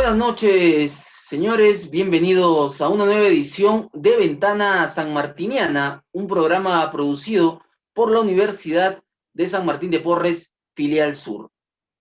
Buenas noches, señores. Bienvenidos a una nueva edición de Ventana Sanmartiniana, un programa producido por la Universidad de San Martín de Porres, Filial Sur.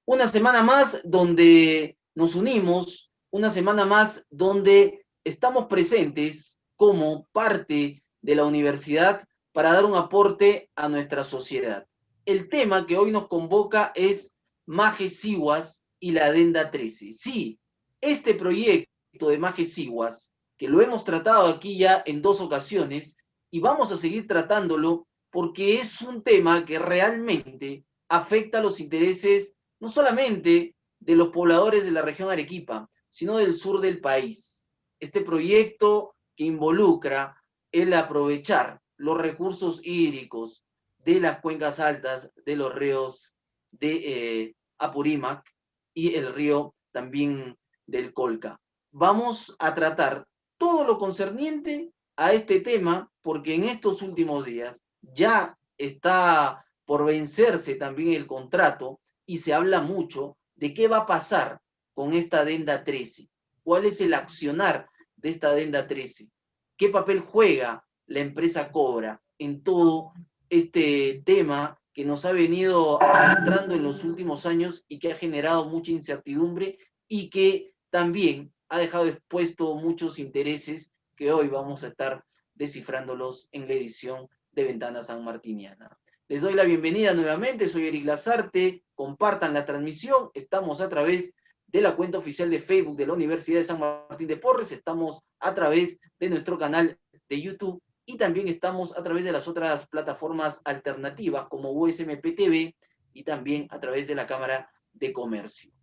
Una semana más donde nos unimos, una semana más donde estamos presentes como parte de la universidad para dar un aporte a nuestra sociedad. El tema que hoy nos convoca es Majes Sihuas y la Adenda 13. Sí, este proyecto de Majes Sihuas, que lo hemos tratado aquí ya en 2 ocasiones y vamos a seguir tratándolo porque es un tema que realmente afecta a los intereses no solamente de los pobladores de la región Arequipa, sino del sur del país. Este proyecto que involucra el aprovechar los recursos hídricos de las cuencas altas de los ríos de Apurímac y el río también del Colca. Vamos a tratar todo lo concerniente a este tema porque en estos últimos días ya está por vencerse también el contrato y se habla mucho de qué va a pasar con esta adenda 13, cuál es el accionar de esta adenda 13, qué papel juega la empresa Cobra en todo este tema que nos ha venido arrastrando en los últimos años y que ha generado mucha incertidumbre y que también ha dejado expuesto muchos intereses que hoy vamos a estar descifrándolos en la edición de Ventana Sanmartiniana. Les doy la bienvenida nuevamente, soy Eric Lazarte, compartan la transmisión, estamos a través de la cuenta oficial de Facebook de la Universidad de San Martín de Porres, estamos a través de nuestro canal de YouTube y también estamos a través de las otras plataformas alternativas como USMP TV y también a través de la Cámara de Comercio.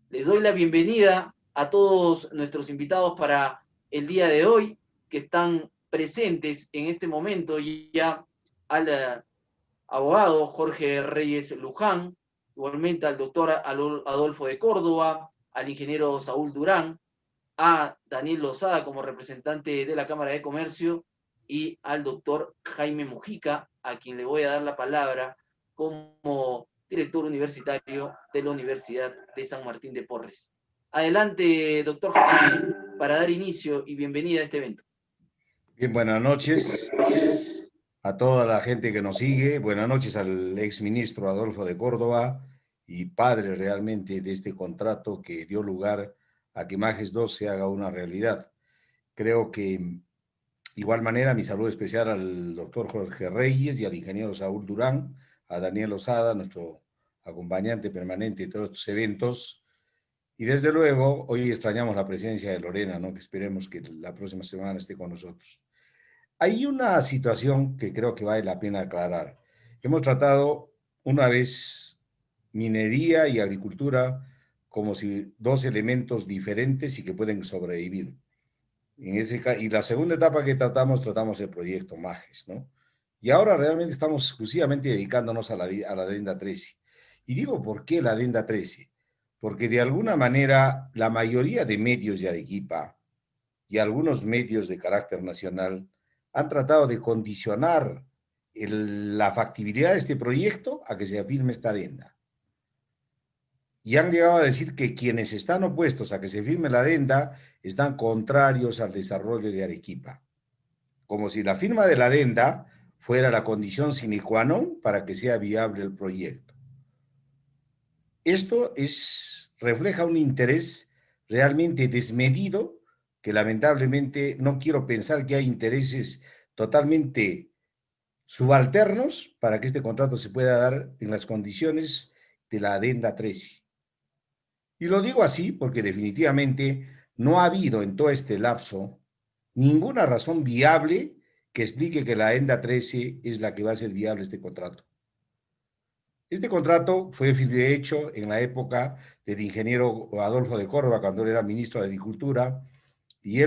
Les doy la bienvenida a todos nuestros invitados para el día de hoy que están presentes en este momento ya al abogado Jorge Reyes Luján, igualmente al doctor Adolfo de Córdoba, al ingeniero Saúl Durán, a Daniel Lozada como representante de la Cámara de Comercio y al doctor Jaime Mujica, a quien le voy a dar la palabra como director universitario de la Universidad de San Martín de Porres. Adelante, doctor Jaime, para dar inicio y bienvenida a este evento. Bien, buenas noches a toda la gente que nos sigue. Buenas noches al exministro Adolfo de Córdoba y padre realmente de este contrato que dio lugar a que Majes 2 se haga una realidad. Creo que, igual manera, mi saludo especial al doctor Jorge Reyes y al ingeniero Saúl Durán, a Daniel Osada, nuestro acompañante permanente de todos estos eventos. Y desde luego, hoy extrañamos la presencia de Lorena, ¿no? Que esperemos que la próxima semana esté con nosotros. Hay una situación que creo que vale la pena aclarar. Hemos tratado una vez minería y agricultura como si dos elementos diferentes y que pueden sobrevivir. Y la segunda etapa que tratamos el proyecto Majes, ¿no? Y ahora realmente estamos exclusivamente dedicándonos a la adenda 13. Y digo, ¿por qué la adenda 13? Porque de alguna manera la mayoría de medios de Arequipa y algunos medios de carácter nacional han tratado de condicionar la factibilidad de este proyecto a que se firme esta adenda. Y han llegado a decir que quienes están opuestos a que se firme la adenda están contrarios al desarrollo de Arequipa, como si la firma de la adenda fuera la condición sine qua non para que sea viable el proyecto. Esto refleja un interés realmente desmedido que lamentablemente no quiero pensar que hay intereses totalmente subalternos para que este contrato se pueda dar en las condiciones de la adenda 13. Y lo digo así porque definitivamente no ha habido en todo este lapso ninguna razón viable que explique que la adenda 13 es la que va a ser viable este contrato. Este contrato fue hecho en la época del ingeniero Adolfo de Córdoba, cuando él era ministro de Agricultura, y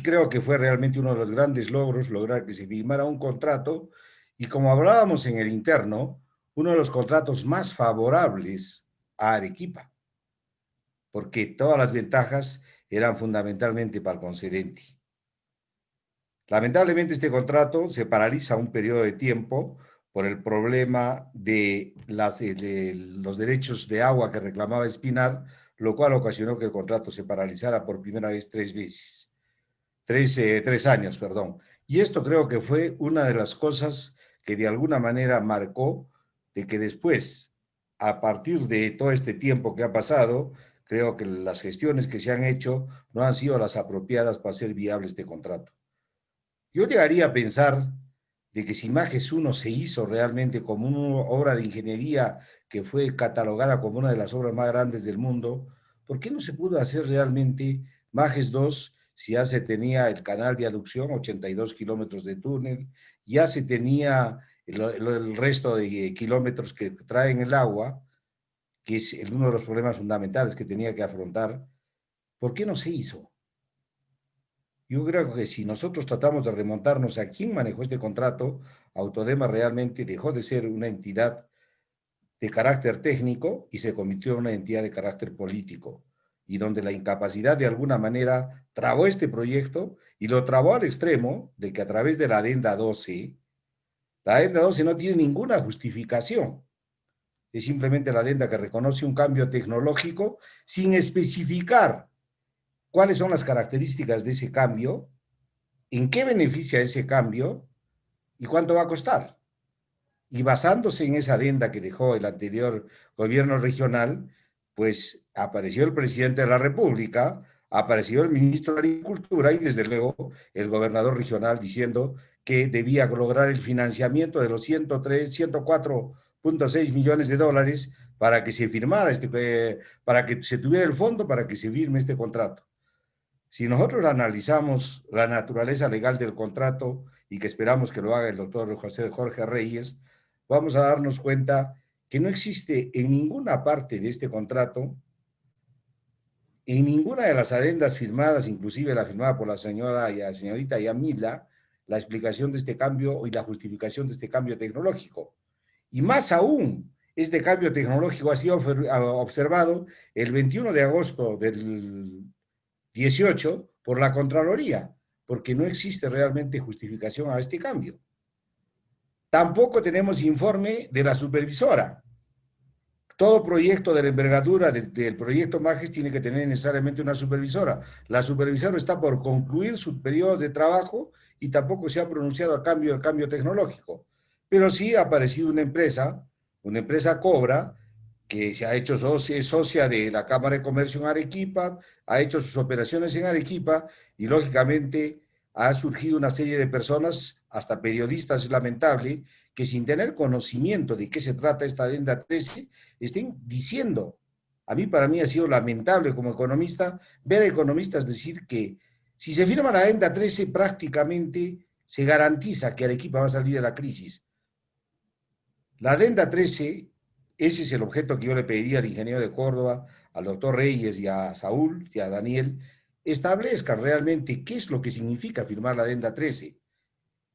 creo que fue realmente uno de los grandes logros lograr que se firmara un contrato, y como hablábamos en el interno, uno de los contratos más favorables a Arequipa, porque todas las ventajas eran fundamentalmente para el concedente. Lamentablemente este contrato se paraliza un periodo de tiempo por el problema de los derechos de agua que reclamaba Espinar, lo cual ocasionó que el contrato se paralizara por primera vez 3 años, perdón. Y esto creo que fue una de las cosas que de alguna manera marcó de que después, a partir de todo este tiempo que ha pasado, creo que las gestiones que se han hecho no han sido las apropiadas para hacer viable este contrato. Yo llegaría a pensar de que si Majes 1 se hizo realmente como una obra de ingeniería que fue catalogada como una de las obras más grandes del mundo, ¿por qué no se pudo hacer realmente Majes 2 si ya se tenía el canal de aducción, 82 kilómetros de túnel, ya se tenía el resto de kilómetros que traen el agua, que es uno de los problemas fundamentales que tenía que afrontar? ¿Por qué no se hizo? Yo creo que si nosotros tratamos de remontarnos a quién manejó este contrato, Autodema realmente dejó de ser una entidad de carácter técnico y se convirtió en una entidad de carácter político, y donde la incapacidad de alguna manera trabó este proyecto y lo trabó al extremo de que a través de la adenda 12 no tiene ninguna justificación. Es simplemente la adenda que reconoce un cambio tecnológico sin especificar cuáles son las características de ese cambio, en qué beneficia ese cambio y cuánto va a costar. Y basándose en esa adenda que dejó el anterior gobierno regional, pues apareció el presidente de la República, apareció el ministro de Agricultura y desde luego el gobernador regional diciendo que debía lograr el financiamiento de los 104.6 millones de dólares para que se firmara para que se tuviera el fondo para que se firme este contrato. Si nosotros analizamos la naturaleza legal del contrato y que esperamos que lo haga el doctor Jorge Reyes, vamos a darnos cuenta que no existe en ninguna parte de este contrato, en ninguna de las adendas firmadas, inclusive la firmada por la señorita Yamila, la explicación de este cambio y la justificación de este cambio tecnológico. Y más aún, este cambio tecnológico ha sido observado el 21 de agosto del 18 por la Contraloría, porque no existe realmente justificación a este cambio. Tampoco tenemos informe de la supervisora. Todo proyecto de la envergadura del proyecto Majes tiene que tener necesariamente una supervisora. La supervisora está por concluir su periodo de trabajo y tampoco se ha pronunciado a cambio del cambio tecnológico. Pero sí ha aparecido una empresa Cobra, que se ha hecho socia de la Cámara de Comercio en Arequipa, ha hecho sus operaciones en Arequipa y lógicamente ha surgido una serie de personas, hasta periodistas, es lamentable, que sin tener conocimiento de qué se trata esta adenda 13, estén diciendo, para mí ha sido lamentable como economista, ver a economistas decir que si se firma la adenda 13 prácticamente se garantiza que Arequipa va a salir de la crisis. La adenda 13, ese es el objeto que yo le pediría al ingeniero de Córdoba, al doctor Reyes y a Saúl y a Daniel, establezcan realmente qué es lo que significa firmar la adenda 13,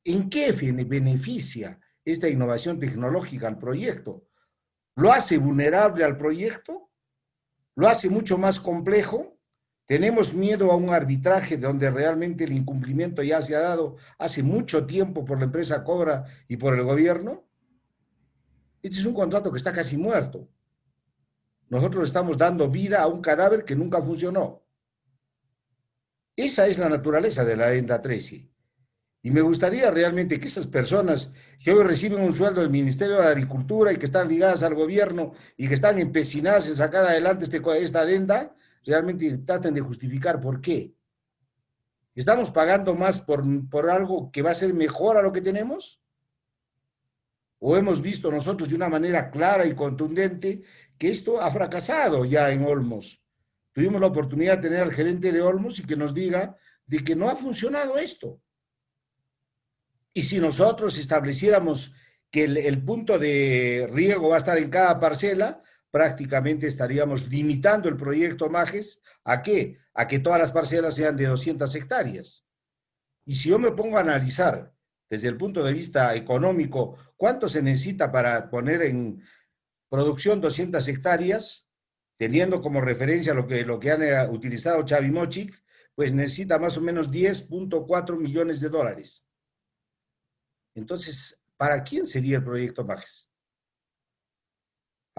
en qué beneficia esta innovación tecnológica al proyecto. ¿Lo hace vulnerable al proyecto? ¿Lo hace mucho más complejo? ¿Tenemos miedo a un arbitraje donde realmente el incumplimiento ya se ha dado hace mucho tiempo por la empresa Cobra y por el gobierno? Este es un contrato que está casi muerto. Nosotros estamos dando vida a un cadáver que nunca funcionó. Esa es la naturaleza de la adenda 13. Y me gustaría realmente que esas personas que hoy reciben un sueldo del Ministerio de Agricultura y que están ligadas al gobierno y que están empecinadas en sacar adelante esta adenda, realmente traten de justificar por qué. ¿Estamos pagando más por algo que va a ser mejor a lo que tenemos? ¿O hemos visto nosotros de una manera clara y contundente que esto ha fracasado ya en Olmos? Tuvimos la oportunidad de tener al gerente de Olmos y que nos diga de que no ha funcionado esto. Y si nosotros estableciéramos que el punto de riego va a estar en cada parcela, prácticamente estaríamos limitando el proyecto Majes ¿a qué? A que todas las parcelas sean de 200 hectáreas. Y si yo me pongo a analizar desde el punto de vista económico cuánto se necesita para poner en producción 200 hectáreas, teniendo como referencia lo que han utilizado Chavimochic, pues necesita más o menos 10.4 millones de dólares. Entonces, ¿para quién sería el proyecto Majes?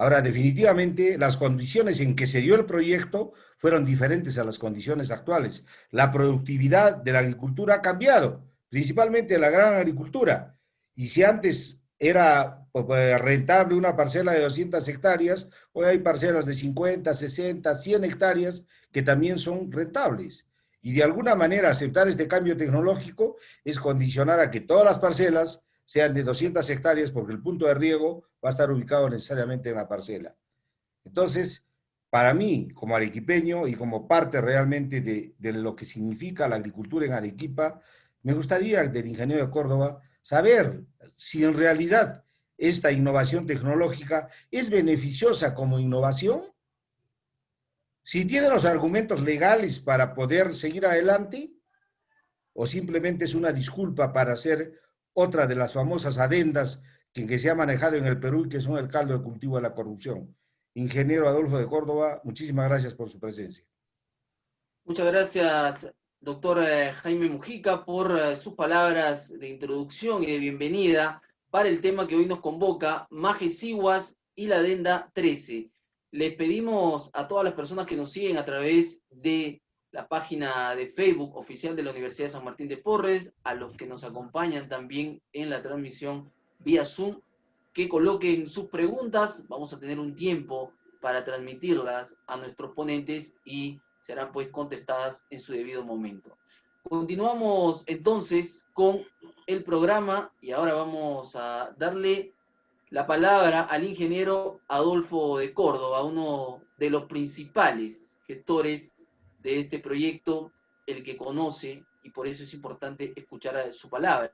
Ahora, definitivamente, las condiciones en que se dio el proyecto fueron diferentes a las condiciones actuales. La productividad de la agricultura ha cambiado, principalmente la gran agricultura. Y si antes era rentable una parcela de 200 hectáreas, hoy hay parcelas de 50, 60, 100 hectáreas que también son rentables. Y de alguna manera aceptar este cambio tecnológico es condicionar a que todas las parcelas sean de 200 hectáreas, porque el punto de riego va a estar ubicado necesariamente en la parcela. Entonces, para mí, como arequipeño y como parte realmente de lo que significa la agricultura en Arequipa, me gustaría del ingeniero de Córdoba saber si en realidad esta innovación tecnológica es beneficiosa como innovación, si tiene los argumentos legales para poder seguir adelante, o simplemente es una disculpa para hacer otra de las famosas adendas que se ha manejado en el Perú y que son el caldo de cultivo de la corrupción. Ingeniero Adolfo de Córdoba, muchísimas gracias por su presencia. Muchas gracias, doctor Jaime Mujica, por sus palabras de introducción y de bienvenida para el tema que hoy nos convoca, Majes Siguas y la Adenda 13. Les pedimos a todas las personas que nos siguen a través de la página de Facebook oficial de la Universidad de San Martín de Porres, a los que nos acompañan también en la transmisión vía Zoom, que coloquen sus preguntas. Vamos a tener un tiempo para transmitirlas a nuestros ponentes y serán pues contestadas en su debido momento. Continuamos entonces con el programa y ahora vamos a darle la palabra al ingeniero Adolfo de Córdoba, uno de los principales gestores de este proyecto, el que conoce, y por eso es importante escuchar su palabra.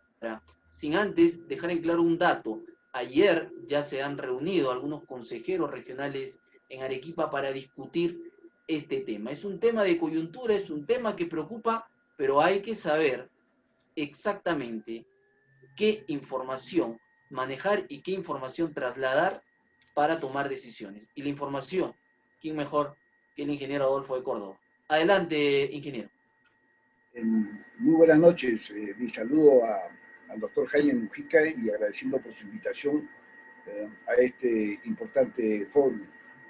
Sin antes dejar en claro un dato, ayer ya se han reunido algunos consejeros regionales en Arequipa para discutir este tema. Es un tema de coyuntura, es un tema que preocupa, pero hay que saber exactamente qué información manejar y qué información trasladar para tomar decisiones. Y la información, ¿quién mejor que el ingeniero Adolfo de Córdoba? Adelante, ingeniero. Muy buenas noches. Mi saludo al doctor Jaime Mujica y agradeciendo por su invitación a este importante foro.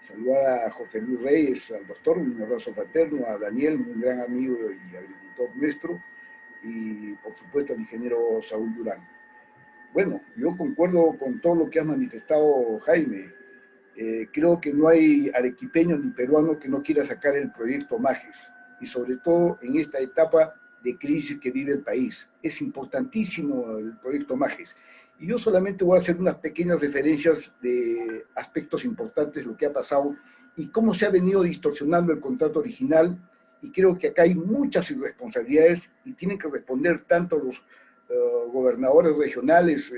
Saludar a Jorge Luis Reyes, al doctor, un abrazo fraterno, a Daniel, un gran amigo y agricultor nuestro, y por supuesto al ingeniero Saúl Durán. Bueno, yo concuerdo con todo lo que ha manifestado Jaime. Creo que no hay arequipeño ni peruano que no quiera sacar el proyecto Majes, y sobre todo en esta etapa de crisis que vive el país. Es importantísimo el proyecto Majes. Y yo solamente voy a hacer unas pequeñas referencias de aspectos importantes, lo que ha pasado y cómo se ha venido distorsionando el contrato original, y creo que acá hay muchas irresponsabilidades y tienen que responder tanto los gobernadores regionales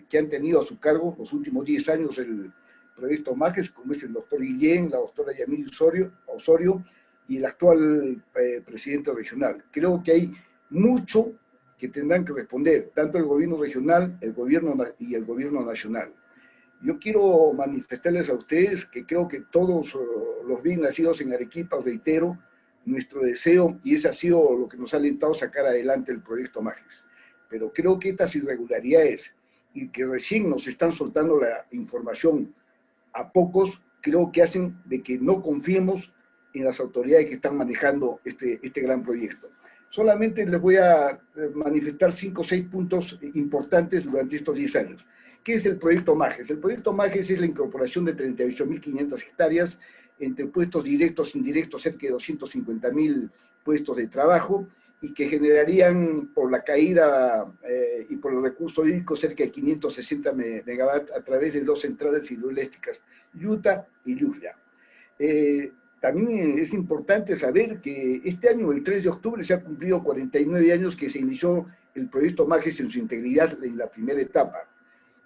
que han tenido a su cargo los últimos 10 años el proyecto Majes, como es el doctor Guillén, la doctora Yamil Osorio y el actual presidente regional. Creo que hay mucho que tendrán que responder, tanto el gobierno regional el gobierno y el gobierno nacional. Yo quiero manifestarles a ustedes que creo que todos los bien nacidos en Arequipa, reitero, nuestro deseo, y ese ha sido lo que nos ha alentado a sacar adelante el proyecto Majes. Pero creo que estas irregularidades y que recién nos están soltando la información a pocos, creo que hacen de que no confiemos en las autoridades que están manejando este gran proyecto. Solamente les voy a manifestar 5 o 6 puntos importantes durante estos 10 años. ¿Qué es el proyecto Majes? El proyecto Majes es la incorporación de 38.500 hectáreas entre puestos directos e indirectos, cerca de 250.000 puestos de trabajo, y que generarían por la caída y por los recursos hídricos cerca de 560 megawatts a través de 2 centrales hidroeléctricas, Yuta y Lluvia. También es importante saber que este año, el 3 de octubre, se ha cumplido 49 años que se inició el proyecto Majes en su integridad en la primera etapa.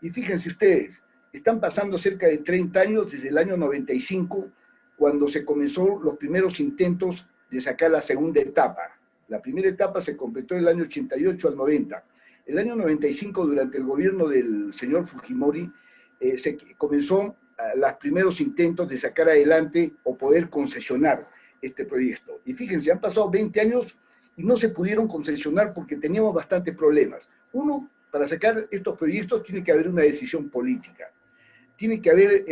Y fíjense ustedes, están pasando cerca de 30 años desde el año 95, cuando se comenzó los primeros intentos de sacar la segunda etapa. La primera etapa se completó en el año 88 al 90. El año 95, durante el gobierno del señor Fujimori, se comenzó los primeros intentos de sacar adelante o poder concesionar este proyecto. Y fíjense, han pasado 20 años y no se pudieron concesionar porque teníamos bastantes problemas. Uno, para sacar estos proyectos tiene que haber una decisión política. tiene que haber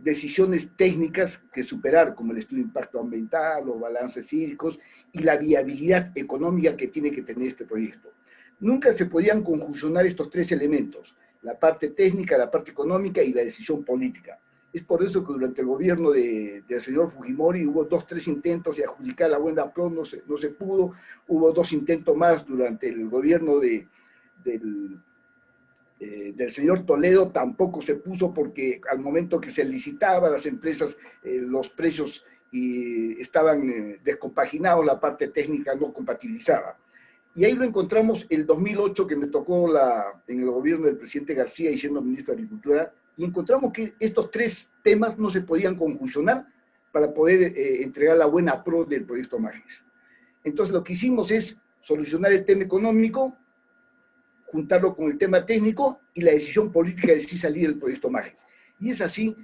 decisiones técnicas que superar, como el estudio de impacto ambiental, los balances hídricos y la viabilidad económica que tiene que tener este proyecto. Nunca se podían conjuncionar estos tres elementos, la parte técnica, la parte económica y la decisión política. Es por eso que durante el gobierno del señor Fujimori hubo 2-3 intentos de adjudicar la buena pro, no se pudo, hubo 2 intentos más durante el gobierno del señor Toledo, tampoco se puso porque al momento que se licitaba las empresas, los precios estaban descompaginados, la parte técnica no compatibilizaba. Y ahí lo encontramos el 2008, que me tocó en el gobierno del presidente García y siendo ministro de Agricultura, y encontramos que estos 3 temas no se podían conjuncionar para poder entregar la buena pro del proyecto Magis. Entonces lo que hicimos es solucionar el tema económico, juntarlo con el tema técnico y la decisión política de si salir del proyecto Magis. Y es así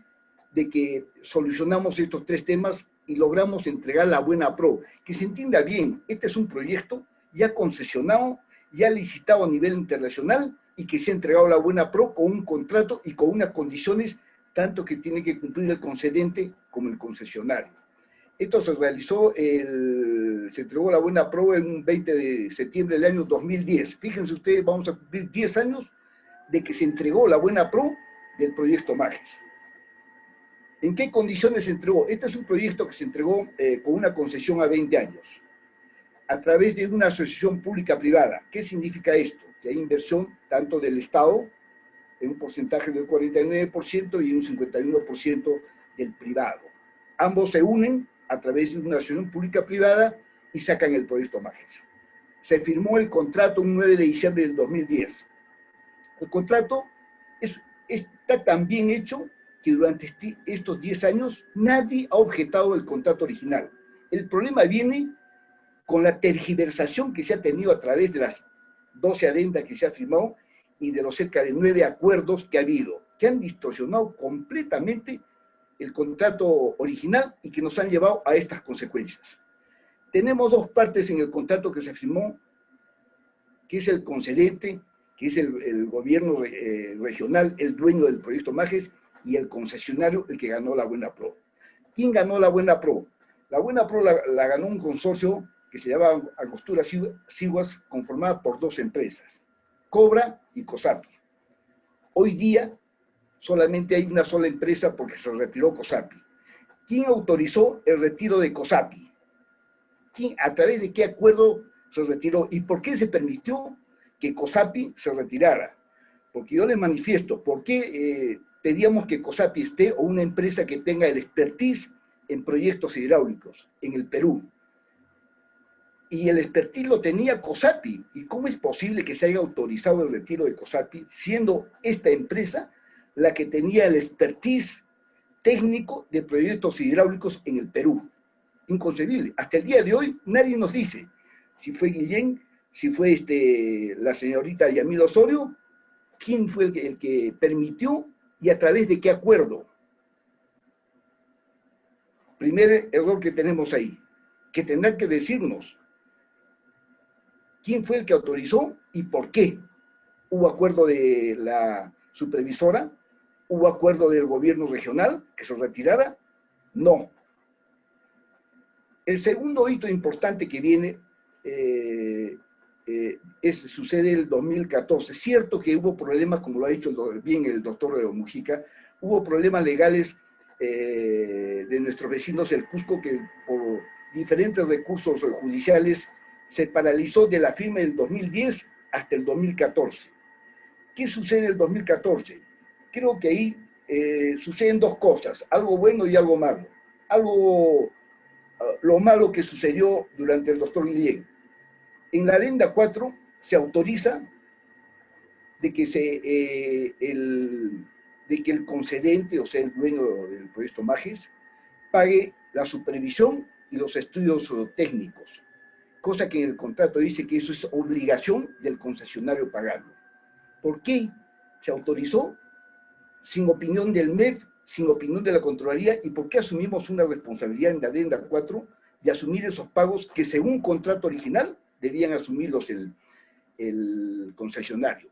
de que solucionamos estos 3 temas y logramos entregar la buena pro. Que se entienda bien, este es un proyecto ya concesionado, ya licitado a nivel internacional y que se ha entregado la buena pro con un contrato y con unas condiciones tanto que tiene que cumplir el concedente como el concesionario. Esto se realizó, se entregó la buena pro en un 20 de septiembre del año 2010. Fíjense ustedes, vamos a cumplir 10 años de que se entregó la buena pro del proyecto Magis. ¿En qué condiciones se entregó? Este es un proyecto que se entregó con una concesión a 20 años, a través de una asociación pública-privada. ¿Qué significa esto? Que hay inversión tanto del Estado, en un porcentaje del 49% y un 51% del privado. Ambos se unen a través de una asociación pública-privada y sacan el proyecto Magis. Se firmó el contrato un 9 de diciembre del 2010. El contrato está tan bien hecho que durante estos 10 años nadie ha objetado el contrato original. El problema viene con la tergiversación que se ha tenido a través de las 12 adendas que se ha firmado y de los cerca de 9 acuerdos que ha habido, que han distorsionado completamente el contrato original y que nos han llevado a estas consecuencias. Tenemos 2 partes en el contrato que se firmó, que es el concedente, que es el gobierno regional, el dueño del proyecto Magis, y el concesionario, el que ganó la buena pro. ¿Quién ganó la buena pro? La buena pro la ganó un consorcio que se llamaba Angostura Siguas, conformada por 2 empresas, Cobra y COSAPI. Hoy día solamente hay una sola empresa porque se retiró COSAPI. ¿Quién autorizó el retiro de COSAPI? ¿A través de qué acuerdo se retiró? ¿Y por qué se permitió que COSAPI se retirara? Porque yo les manifiesto, ¿por qué pedíamos que COSAPI esté o una empresa que tenga el expertise en proyectos hidráulicos en el Perú? Y el expertise lo tenía COSAPI. ¿Y cómo es posible que se haya autorizado el retiro de COSAPI, siendo esta empresa la que tenía el expertise técnico de proyectos hidráulicos en el Perú? Inconcebible. Hasta el día de hoy nadie nos dice si fue Guillén, si fue la señorita Yamil Osorio, quién fue el que permitió y a través de qué acuerdo. Primer error que tenemos ahí, que tendrán que decirnos quién fue el que autorizó y por qué. ¿Hubo acuerdo de la supervisora? ¿Hubo acuerdo del gobierno regional que se retirara? No. El segundo hito importante que viene sucede en el 2014. Cierto que hubo problemas, como lo ha dicho bien el doctor Mujica, hubo problemas legales de nuestros vecinos del Cusco que por diferentes recursos judiciales se paralizó de la firma del 2010 hasta el 2014. ¿Qué sucede en el 2014? Creo que ahí suceden 2 cosas, algo bueno y algo malo. Lo malo que sucedió durante el doctor Guillén. En la adenda 4 se autoriza de que, el concedente, o sea, el dueño del proyecto Magis, pague la supervisión y los estudios técnicos, cosa que en el contrato dice que eso es obligación del concesionario pagarlo. ¿Por qué se autorizó sin opinión del MEF, sin opinión de la Contraloría, y por qué asumimos una responsabilidad en la adenda 4 de asumir esos pagos que según contrato original debían asumirlos el concesionario?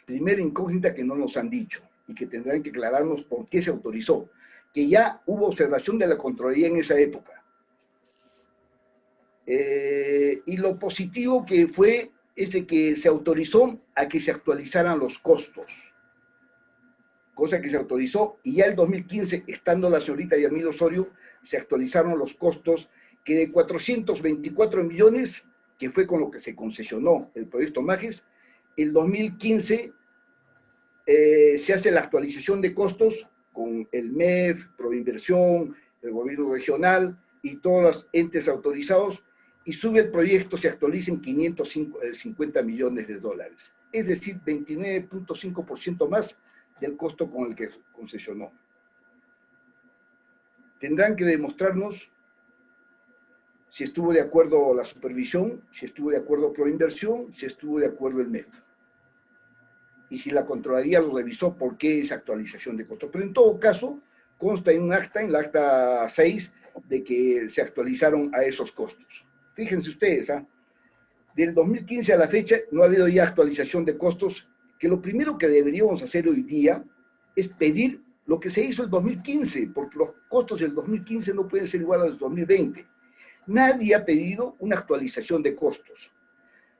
Primera incógnita que no nos han dicho. y que tendrán que aclararnos por qué se autorizó, que ya hubo observación de la Contraloría en esa época. Y lo positivo que fue es de que se autorizó a que se actualizaran los costos, cosa que se autorizó, y ya el 2015, estando la señorita Yamil Osorio, se actualizaron los costos, que de 424 millones, que fue con lo que se concesionó el proyecto Majes, el 2015 se hace la actualización de costos con el MEF, Proinversión, el gobierno regional y todos los entes autorizados, y sube el proyecto, se actualiza en 550 millones de dólares, es decir, 29.5% más del costo con el que concesionó. Tendrán que demostrarnos si estuvo de acuerdo la supervisión, si estuvo de acuerdo Proinversión, si estuvo de acuerdo el MEF. Y si la Contraloría lo revisó, ¿por qué esa actualización de costos? Pero en todo caso, consta en un acta, en la acta 6, de que se actualizaron a esos costos. Fíjense ustedes, del 2015 a la fecha no ha habido ya actualización de costos, que lo primero que deberíamos hacer hoy día es pedir lo que se hizo en 2015, porque los costos del 2015 no pueden ser iguales a los 2020. Nadie ha pedido una actualización de costos.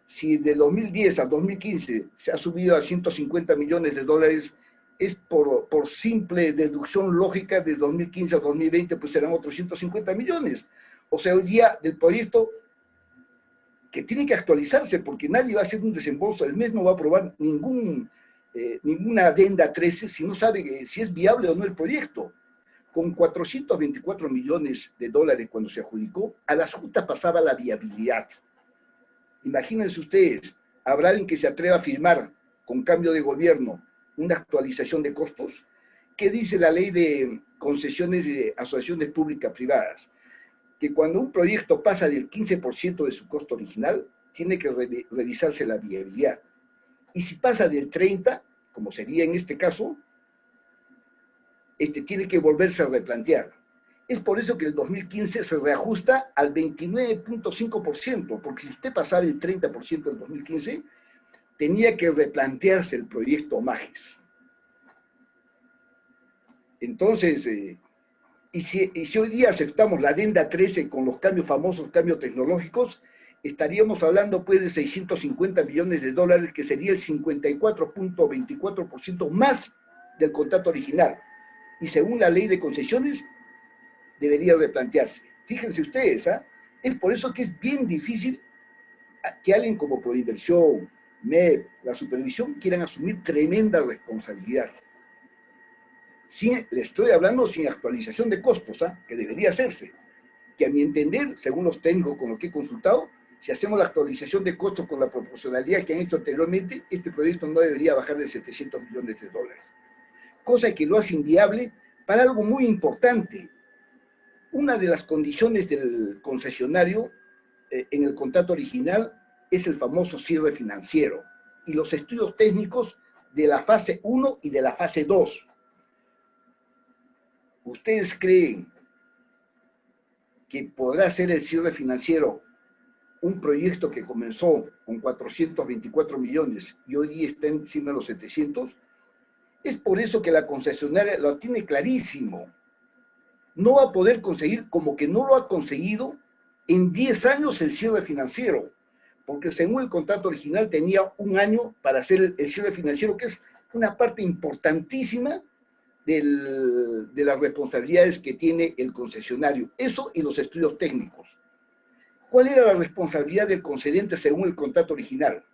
Si de 2010 a 2015 se ha subido a 150 millones de dólares, es por simple deducción lógica. De 2015 a 2020, pues serán otros 150 millones. O sea, hoy día del proyecto que tiene que actualizarse, porque nadie va a hacer un desembolso, el mes no va a aprobar ninguna adenda 13 si no sabe si es viable o no el proyecto. Con 424 millones de dólares cuando se adjudicó, a las justas pasaba la viabilidad. Imagínense ustedes, ¿habrá alguien que se atreva a firmar con cambio de gobierno una actualización de costos? ¿Qué dice la ley de concesiones de asociaciones públicas privadas? Que cuando un proyecto pasa del 15% de su costo original, tiene que revisarse la viabilidad. Y si pasa del 30%, como sería en este caso, tiene que volverse a replantear. Es por eso que el 2015 se reajusta al 29.5%, porque si usted pasara el 30% del 2015, tenía que replantearse el proyecto Majes. Entonces, y si hoy día aceptamos la adenda 13 con los cambios famosos, cambios tecnológicos, estaríamos hablando pues de 650 millones de dólares, que sería el 54.24% más del contrato original. Y según la ley de concesiones, debería replantearse. Fíjense ustedes, es por eso que es bien difícil que alguien como Proinversión, MEP, la supervisión, quieran asumir tremenda responsabilidad. Le estoy hablando sin actualización de costos, que debería hacerse. Que a mi entender, según los técnicos con los que he consultado, si hacemos la actualización de costos con la proporcionalidad que han hecho anteriormente, este proyecto no debería bajar de 700 millones de dólares. Cosa que lo hace inviable para algo muy importante. Una de las condiciones del concesionario en el contrato original es el famoso cierre financiero y los estudios técnicos de la fase 1 y de la fase 2. ¿Ustedes creen que podrá ser el cierre financiero un proyecto que comenzó con 424 millones y hoy día está encima de los 700? Es por eso que la concesionaria lo tiene clarísimo. No va a poder conseguir, como que no lo ha conseguido, en 10 años el cierre financiero, porque según el contrato original tenía un año para hacer el cierre financiero, que es una parte importantísima de las responsabilidades que tiene el concesionario. Eso y los estudios técnicos. ¿Cuál era la responsabilidad del concedente según el contrato original?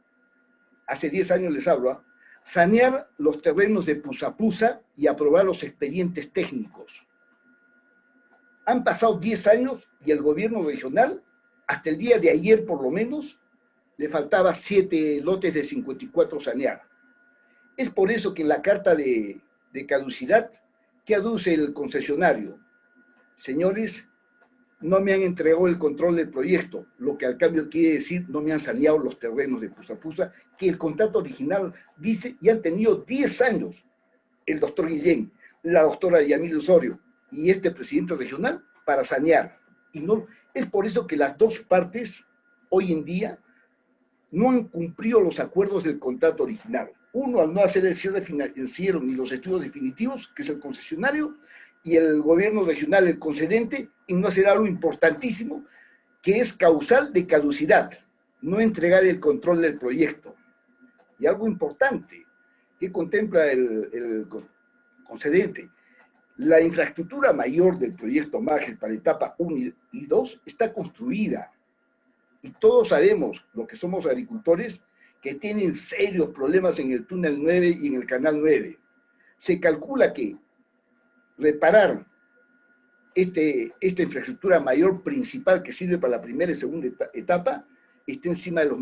Hace 10 años les hablo, sanear los terrenos de Pusapusa y aprobar los expedientes técnicos. Han pasado 10 años y el gobierno regional, hasta el día de ayer por lo menos, le faltaba 7 lotes de 54 sanear. Es por eso que en la carta de caducidad, ¿qué aduce el concesionario? Señores, no me han entregado el control del proyecto, lo que al cambio quiere decir no me han saneado los terrenos de Pusapusa, que el contrato original dice y han tenido 10 años el doctor Guillén, la doctora Yamil Osorio y este presidente regional para sanear. Y no, es por eso que las dos partes hoy en día no han cumplido los acuerdos del contrato original. Uno, al no hacer el cierre financiero ni los estudios definitivos, que es el concesionario, y el gobierno regional, el concedente, en no hacer algo importantísimo, que es causal de caducidad, no entregar el control del proyecto. Y algo importante que contempla el concedente, la infraestructura mayor del proyecto Majes para etapa 1 y 2 está construida. Y todos sabemos, los que somos agricultores, que tienen serios problemas en el túnel 9 y en el canal 9. Se calcula que reparar esta infraestructura mayor principal que sirve para la primera y segunda etapa está encima de los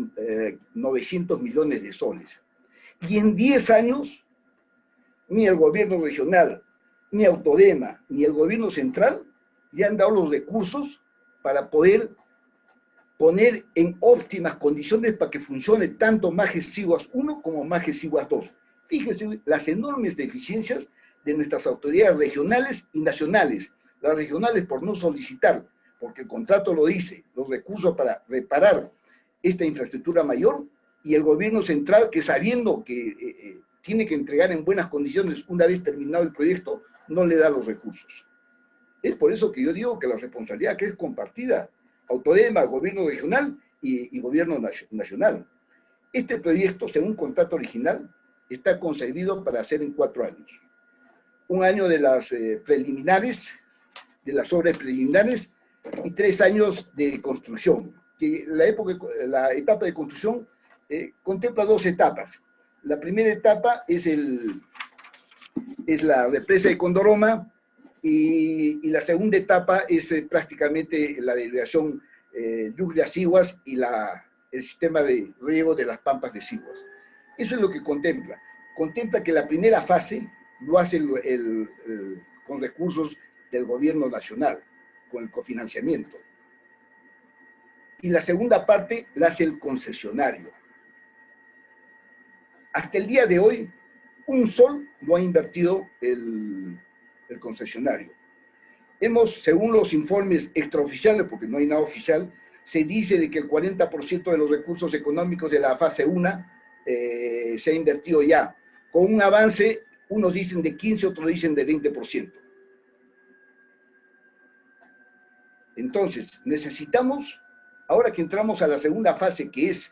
900 millones de soles. Y en 10 años, ni el gobierno regional, ni Autodema, ni el gobierno central le han dado los recursos para poder poner en óptimas condiciones para que funcione tanto Majes Siguas 1 como Majes Siguas 2. Fíjense las enormes deficiencias de nuestras autoridades regionales y nacionales. Las regionales por no solicitar, porque el contrato lo dice, los recursos para reparar esta infraestructura mayor, y el gobierno central que sabiendo que tiene que entregar en buenas condiciones una vez terminado el proyecto, no le da los recursos. Es por eso que yo digo que la responsabilidad que es compartida, Autodema, gobierno regional y gobierno nacional. Este proyecto, según contrato original, está concebido para hacer en 4 años. Un año de las preliminares, de las obras preliminares, y 3 años de construcción. Que la etapa de construcción contempla 2 etapas. La primera etapa es la represa de Condoroma, y la segunda etapa es prácticamente la derivación Lluglia-Siguas y el sistema de riego de las pampas de Siguas. Eso es lo que contempla. Contempla que la primera fase lo hace con recursos del gobierno nacional, con el cofinanciamiento. Y la segunda parte la hace el concesionario. Hasta el día de hoy, un sol lo ha invertido el concesionario. Según los informes extraoficiales, porque no hay nada oficial, se dice de que el 40% de los recursos económicos de la fase 1 se ha invertido ya, con un avance, unos dicen de 15, otros dicen de 20%. Entonces, necesitamos, ahora que entramos a la segunda fase, que es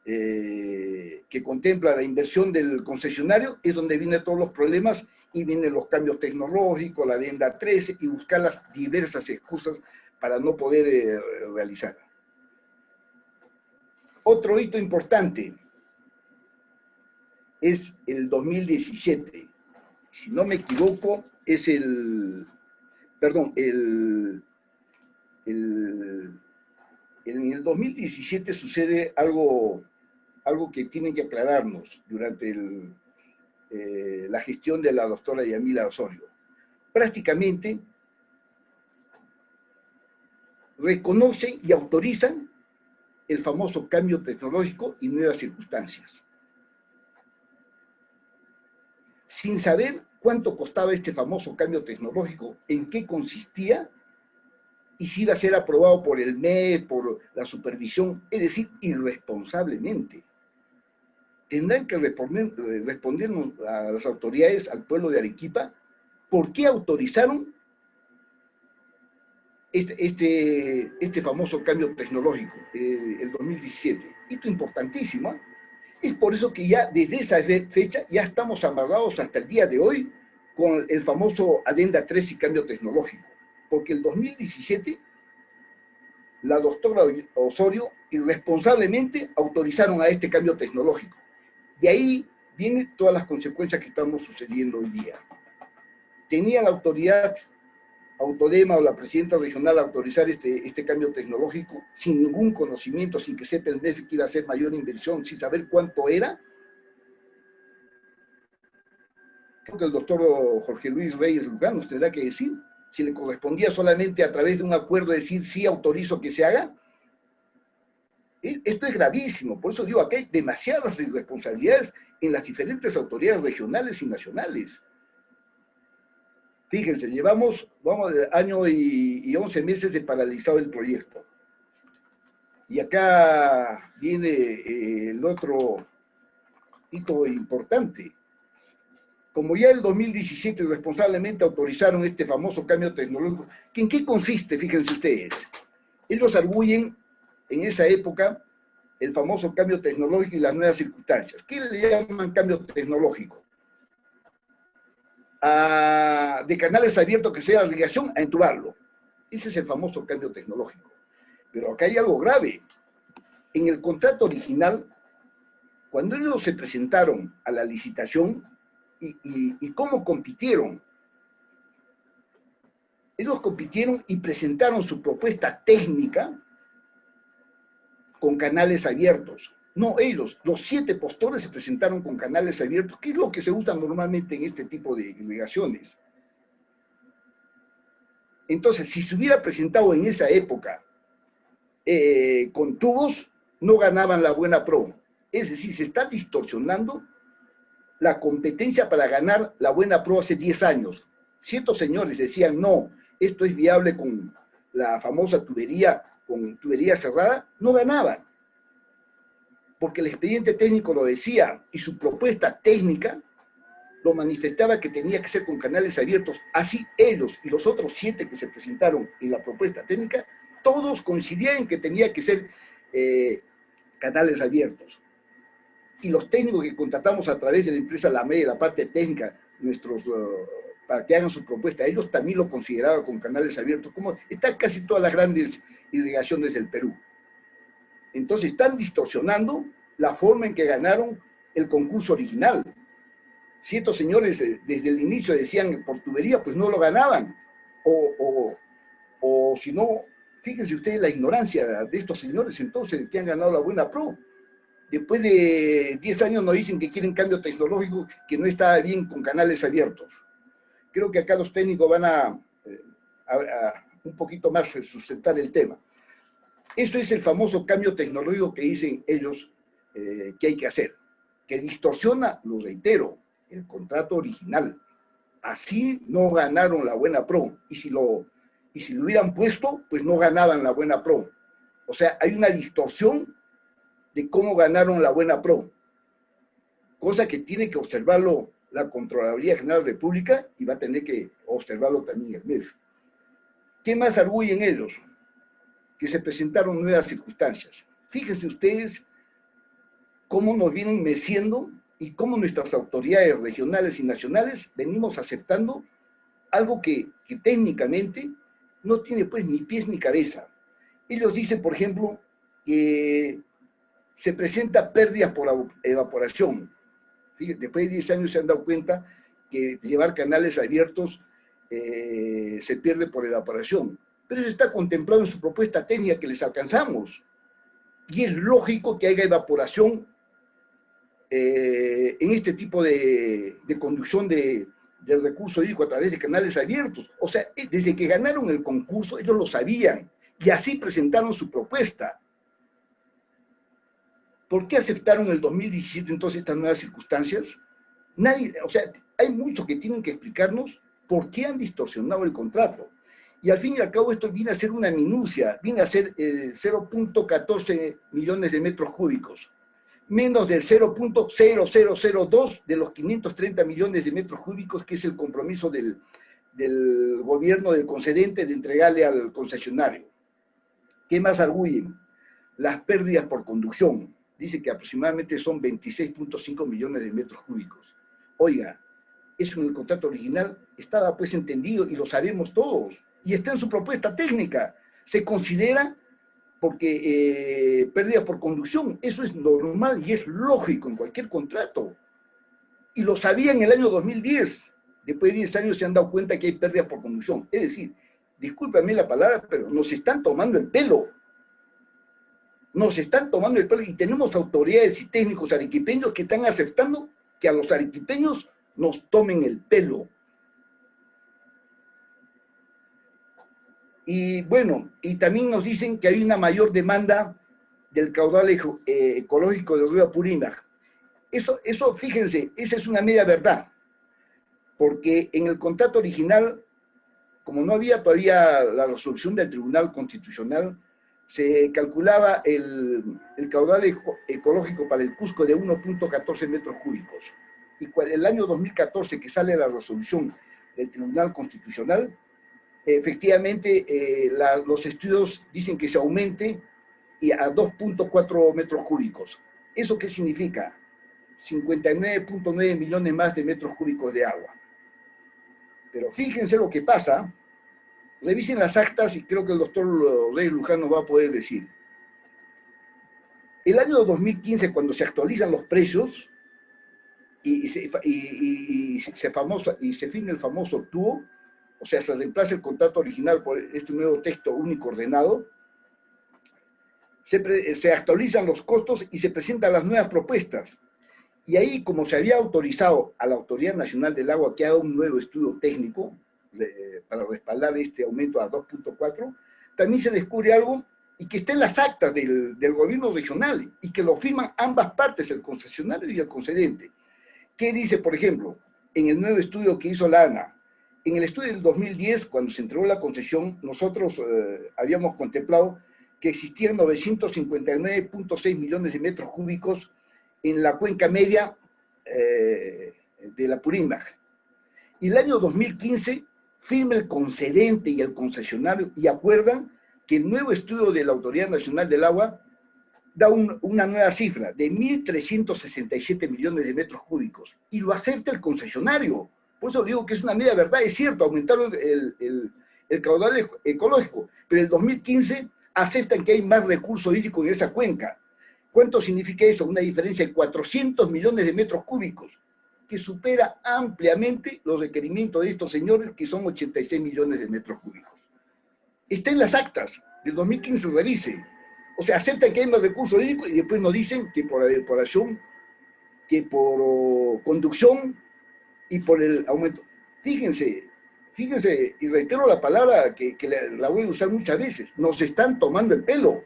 que contempla la inversión del concesionario, es donde vienen todos los problemas y vienen los cambios tecnológicos, la adenda 13, y buscar las diversas excusas para no poder realizar. Otro hito importante es el 2017. Si no me equivoco, es en el 2017 sucede algo que tienen que aclararnos durante la gestión de la doctora Yamila Osorio. Prácticamente reconocen y autorizan el famoso cambio tecnológico y nuevas circunstancias, sin saber cuánto costaba este famoso cambio tecnológico, en qué consistía, y si iba a ser aprobado por el MES, por la supervisión, es decir, irresponsablemente. Tendrán que respondernos a las autoridades, al pueblo de Arequipa, por qué autorizaron este famoso cambio tecnológico, el 2017. Esto es importantísimo. Es por eso que ya desde esa fecha ya estamos amarrados hasta el día de hoy con el famoso adenda 3 y cambio tecnológico. Porque el 2017 la doctora Osorio irresponsablemente autorizaron a este cambio tecnológico. De ahí vienen todas las consecuencias que estamos sucediendo hoy día. Tenía la autoridad Autodema o la presidenta regional autorizar este cambio tecnológico sin ningún conocimiento, sin que sepa el MEF que iba a hacer mayor inversión, sin saber cuánto era. Creo que el doctor Jorge Luis Reyes Luján nos tendrá que decir si le correspondía solamente a través de un acuerdo decir sí autorizo que se haga. Esto es gravísimo, por eso digo, aquí hay demasiadas irresponsabilidades en las diferentes autoridades regionales y nacionales. Fíjense, vamos año y 11 meses de paralizado el proyecto. Y acá viene el otro hito importante. Como ya el 2017 responsablemente autorizaron este famoso cambio tecnológico, ¿en qué consiste? Fíjense ustedes. Ellos arguyen en esa época el famoso cambio tecnológico y las nuevas circunstancias. ¿Qué le llaman cambio tecnológico? De canales abiertos que sea la irrigación a entubarlo. Ese es el famoso cambio tecnológico. Pero acá hay algo grave. En el contrato original, cuando ellos se presentaron a la licitación y cómo compitieron, ellos compitieron y presentaron su propuesta técnica con canales abiertos. No ellos, los 7 postores se presentaron con canales abiertos, que es lo que se usa normalmente en este tipo de irrigaciones. Entonces, si se hubiera presentado en esa época con tubos, no ganaban la buena pro. Es decir, se está distorsionando la competencia para ganar la buena pro hace 10 años. Ciertos señores decían, no, esto es viable con la famosa tubería, con tubería cerrada, no ganaban. Porque el expediente técnico lo decía y su propuesta técnica lo manifestaba que tenía que ser con canales abiertos. Así ellos y los otros 7 que se presentaron en la propuesta técnica, todos coincidían en que tenía que ser canales abiertos. Y los técnicos que contratamos a través de la empresa La Media, la parte técnica, para que hagan su propuesta, ellos también lo consideraban con canales abiertos, como están casi todas las grandes irrigaciones del Perú. Entonces están distorsionando la forma en que ganaron el concurso original. Ciertos señores desde el inicio decían por tubería, pues no lo ganaban. O si no, fíjense ustedes la ignorancia de estos señores entonces que han ganado la buena pro. Después de 10 años nos dicen que quieren cambio tecnológico, que no está bien con canales abiertos. Creo que acá los técnicos van a un poquito más sustentar el tema. Eso es el famoso cambio tecnológico que dicen ellos que hay que hacer, que distorsiona, lo reitero, el contrato original. Así no ganaron la buena pro, y si lo hubieran puesto, pues no ganaban la buena pro. O sea, hay una distorsión de cómo ganaron la buena pro, cosa que tiene que observarlo la Contraloría General de la República y va a tener que observarlo también el MEF. ¿Qué más arguyen ellos? Que se presentaron nuevas circunstancias. Fíjense ustedes cómo nos vienen meciendo y cómo nuestras autoridades regionales y nacionales venimos aceptando algo que técnicamente no tiene pues ni pies ni cabeza. Ellos dicen, por ejemplo, que se presenta pérdidas por evaporación. Fíjense, después de 10 años se han dado cuenta que llevar canales abiertos se pierde por evaporación. Pero eso está contemplado en su propuesta técnica que les alcanzamos. Y es lógico que haya evaporación en este tipo de conducción del recurso hídrico a través de canales abiertos. O sea, desde que ganaron el concurso, ellos lo sabían, y así presentaron su propuesta. ¿Por qué aceptaron en el 2017 entonces estas nuevas circunstancias? Nadie, o sea, hay muchos que tienen que explicarnos por qué han distorsionado el contrato. Y al fin y al cabo esto viene a ser una minucia, viene a ser 0.14 millones de metros cúbicos, menos del 0.0002 de los 530 millones de metros cúbicos, que es el compromiso del gobierno del concedente de entregarle al concesionario. ¿Qué más arguyen? Las pérdidas por conducción. Dice que aproximadamente son 26.5 millones de metros cúbicos. Oiga, eso en el contrato original estaba pues entendido y lo sabemos todos. Y está en su propuesta técnica. Se considera porque pérdida por conducción, eso es normal y es lógico en cualquier contrato. Y lo sabía en el año 2010. Después de 10 años se han dado cuenta que hay pérdida por conducción. Es decir, discúlpame la palabra, pero nos están tomando el pelo. Nos están tomando el pelo y tenemos autoridades y técnicos arequipeños que están aceptando que a los arequipeños nos tomen el pelo. Y bueno, y también nos dicen que hay una mayor demanda del caudal ecológico del río Apurímac. Eso, fíjense, esa es una media verdad, porque en el contrato original, como no había todavía la resolución del Tribunal Constitucional, se calculaba el caudal ecológico para el Cusco de 1.14 metros cúbicos. Y el año 2014, que sale la resolución del Tribunal Constitucional, efectivamente los estudios dicen que se aumente a 2.4 metros cúbicos. ¿Eso qué significa? 59.9 millones más de metros cúbicos de agua. Pero fíjense lo que pasa. Revisen las actas y creo que el doctor Reyes Luján nos va a poder decir. El año 2015, cuando se actualizan los precios y se firma el famoso TUO, o sea, se reemplaza el contrato original por este nuevo texto único ordenado, se actualizan los costos y se presentan las nuevas propuestas. Y ahí, como se había autorizado a la Autoridad Nacional del Agua que haga un nuevo estudio técnico para respaldar este aumento a 2.4, también se descubre algo y que está en las actas del gobierno regional y que lo firman ambas partes, el concesionario y el concedente. ¿Qué dice, por ejemplo, en el nuevo estudio que hizo la ANA? En el estudio del 2010, cuando se entregó la concesión, nosotros habíamos contemplado que existían 959.6 millones de metros cúbicos en la cuenca media de la Purímac. Y el año 2015 firma el concedente y el concesionario y acuerdan que el nuevo estudio de la Autoridad Nacional del Agua da una nueva cifra de 1.367 millones de metros cúbicos y lo acepta el concesionario. Por eso digo que es una media verdad, es cierto, aumentaron el caudal ecológico, pero en el 2015 aceptan que hay más recurso hídrico en esa cuenca. ¿Cuánto significa eso? Una diferencia de 400 millones de metros cúbicos, que supera ampliamente los requerimientos de estos señores, que son 86 millones de metros cúbicos. Está en las actas del 2015, revise. O sea, aceptan que hay más recursos hídricos y después nos dicen que por la depuración, que por conducción y por el aumento. Fíjense, y reitero la palabra que la voy a usar muchas veces, nos están tomando el pelo.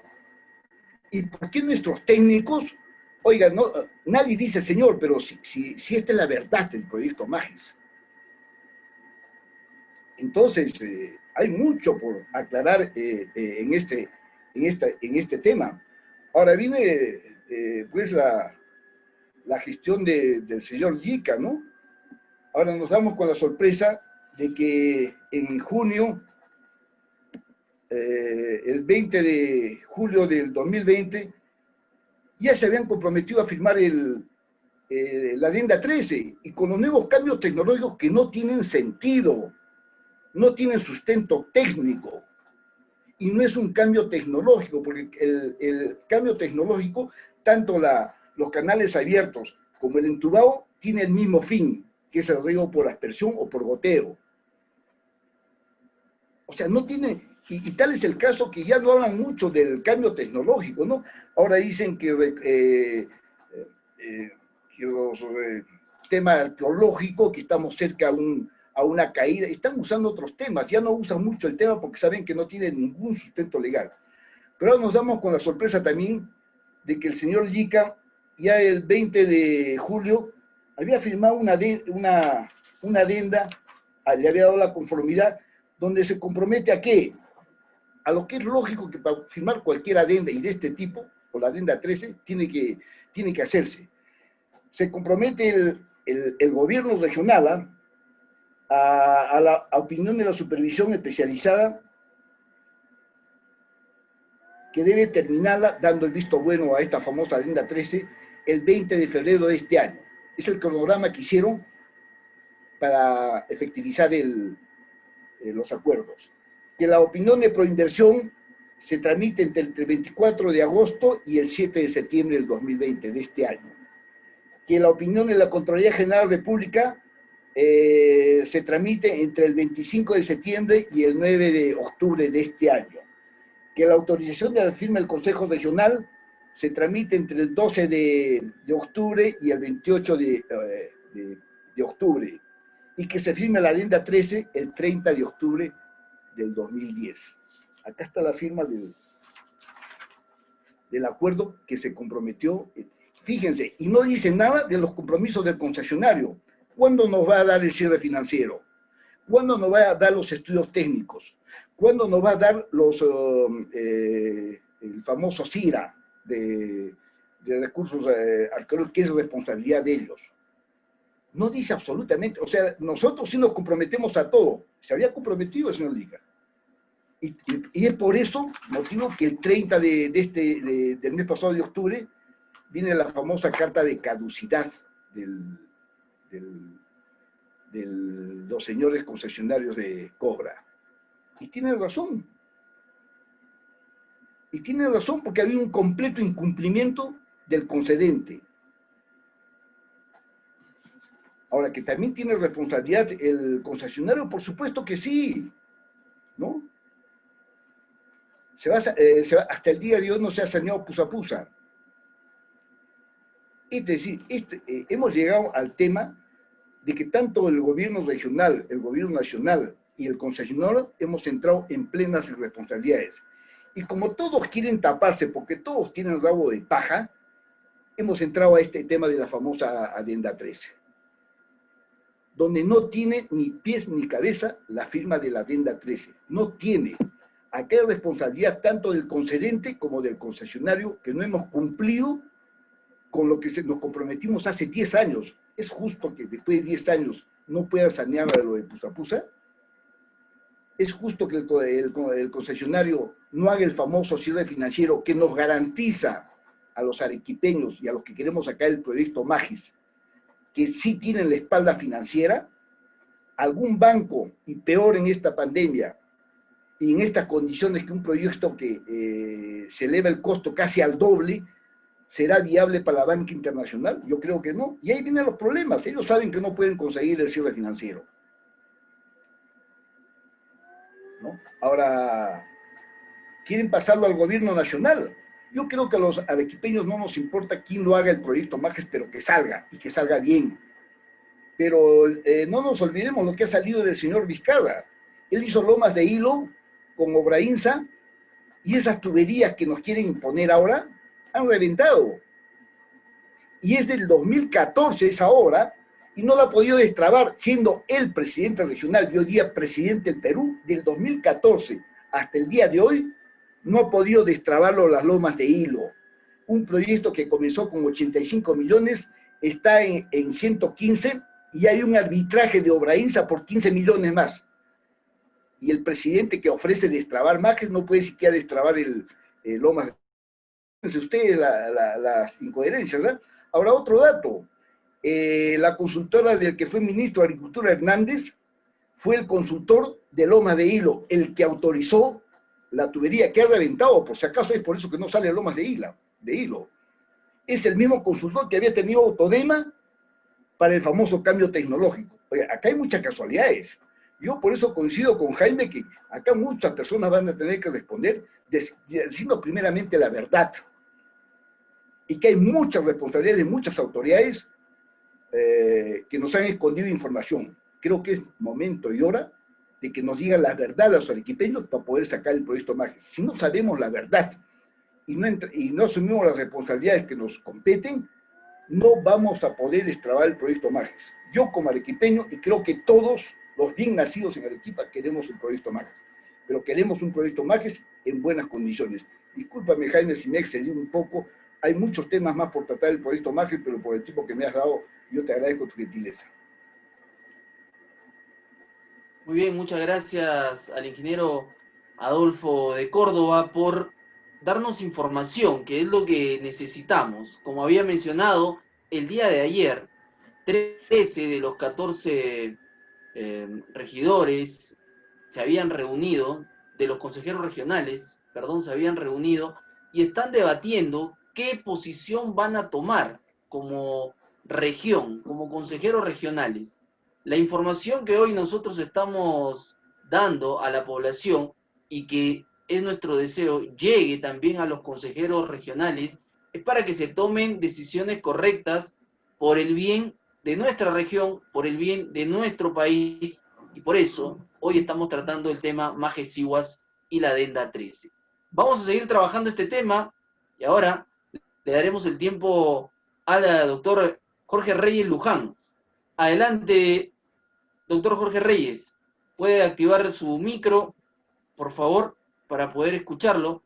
¿Y por qué nuestros técnicos, oigan, no, nadie dice señor, pero si esta es la verdad del proyecto Magis? Entonces, hay mucho por aclarar en este tema. Ahora viene pues la gestión del señor Yica, ¿no? Ahora nos damos con la sorpresa de que en junio, el 20 de julio del 2020, ya se habían comprometido a firmar la Adenda 13, y con los nuevos cambios tecnológicos que no tienen sentido, no tienen sustento técnico, y no es un cambio tecnológico, porque el cambio tecnológico, tanto los canales abiertos como el entubado, tiene el mismo fin, que es el riego por aspersión o por goteo. O sea, no tiene, y tal es el caso que ya no hablan mucho del cambio tecnológico, ¿no? Ahora dicen que los temas arqueológicos, que estamos cerca a una caída, están usando otros temas, ya no usan mucho el tema porque saben que no tienen ningún sustento legal. Pero ahora nos damos con la sorpresa también de que el señor Yica, ya el 20 de julio, había firmado una adenda, le había dado la conformidad, donde se compromete a qué? A lo que es lógico que para firmar cualquier adenda y de este tipo, o la adenda 13, tiene que hacerse. Se compromete el gobierno regional a la opinión de la supervisión especializada, que debe terminarla dando el visto bueno a esta famosa adenda 13 el 20 de febrero de este año. Es el cronograma que hicieron para efectivizar los acuerdos. Que la opinión de proinversión se tramite entre el 24 de agosto y el 7 de septiembre del 2020, de este año. Que la opinión de la Contraloría General de República se tramite entre el 25 de septiembre y el 9 de octubre de este año. Que la autorización de la firma del Consejo Regional se tramite entre el 12 de octubre y el 28 de octubre. Y que se firme la adenda 13 el 30 de octubre del 2010. Acá está la firma del acuerdo que se comprometió. Fíjense, y no dice nada de los compromisos del concesionario. ¿Cuándo nos va a dar el cierre financiero? ¿Cuándo nos va a dar los estudios técnicos? ¿Cuándo nos va a dar el famoso CIRA de recursos arqueológicos, que es responsabilidad de ellos. No dice absolutamente, o sea, nosotros sí nos comprometemos a todo. Se había comprometido el señor Liga. Y es por eso, motivo que el 30 del mes pasado de octubre, viene la famosa carta de caducidad de los señores concesionarios de Cobra. Y tienen razón. Y tienen razón porque había un completo incumplimiento del concedente. Ahora, que también tiene responsabilidad el concesionario, por supuesto que sí, ¿no? Hasta el día de hoy no se ha saneado Pusapusa. Es decir, hemos llegado al tema de que tanto el gobierno regional, el gobierno nacional y el concesionario hemos entrado en plenas irresponsabilidades. Y como todos quieren taparse porque todos tienen rabo de paja, hemos entrado a este tema de la famosa Adenda 13, donde no tiene ni pies ni cabeza la firma de la Adenda 13. No tiene. Acá hay responsabilidad tanto del concedente como del concesionario, que no hemos cumplido con lo que nos comprometimos hace 10 años. ¿Es justo que después de 10 años no pueda sanear a lo de Pusapusa? ¿Es justo que el concesionario no haga el famoso cierre financiero que nos garantiza a los arequipeños y a los que queremos sacar el proyecto Magis, que sí tienen la espalda financiera? Algún banco, y peor en esta pandemia, y en estas condiciones, que un proyecto que se eleva el costo casi al doble, ¿será viable para la banca internacional? Yo creo que no. Y ahí vienen los problemas. Ellos saben que no pueden conseguir el cierre financiero, ¿no? Ahora, quieren pasarlo al gobierno nacional. Yo creo que a los arequipeños no nos importa quién lo haga el proyecto Magis, pero que salga, y que salga bien. Pero no nos olvidemos lo que ha salido del señor Vizcarra. Él hizo Lomas de Hilo con Obrainsa, y esas tuberías que nos quieren imponer ahora han reventado. Y es del 2014 esa obra, y no la ha podido destrabar, siendo el presidente regional, y hoy día presidente del Perú, del 2014 hasta el día de hoy, no ha podido destrabarlo las Lomas de Hilo. Un proyecto que comenzó con 85 millones, está en 115, y hay un arbitraje de Obrainsa por 15 millones más. Y el presidente que ofrece destrabar Magis no puede siquiera destrabar el Lomas de Hilo. Fíjense ustedes las incoherencias, ¿verdad? Ahora, otro dato. La consultora del que fue ministro de Agricultura, Hernández, fue el consultor de Lomas de Hilo, el que autorizó la tubería, que ha reventado, por si acaso es por eso que no sale Lomas de Hilo. Es el mismo consultor que había tenido Autodema para el famoso cambio tecnológico. Oye, acá hay muchas casualidades. Yo por eso coincido con Jaime que acá muchas personas van a tener que responder diciendo primeramente la verdad. Y que hay muchas responsabilidades de muchas autoridades que nos han escondido información. Creo que es momento y hora de que nos digan la verdad a los arequipeños para poder sacar el proyecto Magis. Si no sabemos la verdad y no asumimos las responsabilidades que nos competen, no vamos a poder destrabar el proyecto Magis. Yo como arequipeño, y creo que todos los bien nacidos en Arequipa, queremos el proyecto Magis, pero queremos un proyecto Magis en buenas condiciones. Discúlpame, Jaime, si me he excedido un poco. Hay muchos temas más por tratar del proyecto Magis, pero por el tiempo que me has dado, yo te agradezco tu gentileza. Muy bien, muchas gracias al ingeniero Adolfo de Córdoba por darnos información, que es lo que necesitamos. Como había mencionado, el día de ayer, 13 de los 14 regidores se habían reunido, de los consejeros regionales, perdón, se habían reunido y están debatiendo qué posición van a tomar como región, como consejeros regionales. La información que hoy nosotros estamos dando a la población y que es nuestro deseo llegue también a los consejeros regionales es para que se tomen decisiones correctas por el bien de nuestra región, por el bien de nuestro país, y por eso hoy estamos tratando el tema Magis y la Adenda 13. Vamos a seguir trabajando este tema y ahora le daremos el tiempo al doctor Jorge Reyes Luján. Adelante, doctor Jorge Reyes. Puede activar su micro, por favor, para poder escucharlo.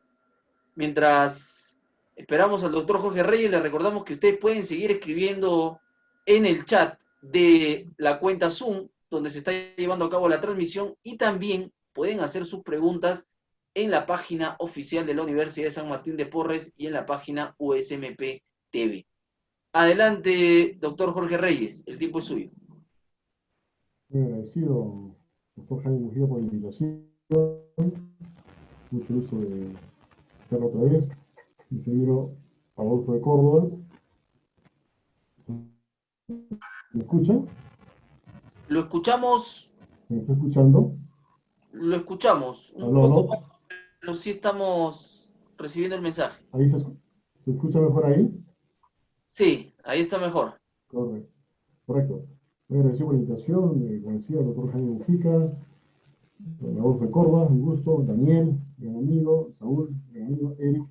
Mientras esperamos al doctor Jorge Reyes, les recordamos que ustedes pueden seguir escribiendo en el chat de la cuenta Zoom, donde se está llevando a cabo la transmisión, y también pueden hacer sus preguntas en la página oficial de la Universidad de San Martín de Porres y en la página USMP TV. Adelante, doctor Jorge Reyes, el tiempo es suyo. Muy agradecido, doctor Jaime Mujía, por la invitación. Mucho gusto de estar otra vez. Ingeniero Adolfo de Córdoba. ¿Me escuchan? Lo escuchamos. ¿Me está escuchando? Lo escuchamos un ¿Aló, poco aló? bajo, pero sí estamos recibiendo el mensaje. ¿Ahí se escucha mejor ahí? Sí, ahí está mejor. Correcto. Correcto. Muy agradecido por la invitación. Conocía al doctor Jaime Mujica, don Adolfo de Córdoba, un gusto. Daniel, gran amigo. Saúl, gran amigo. Eric.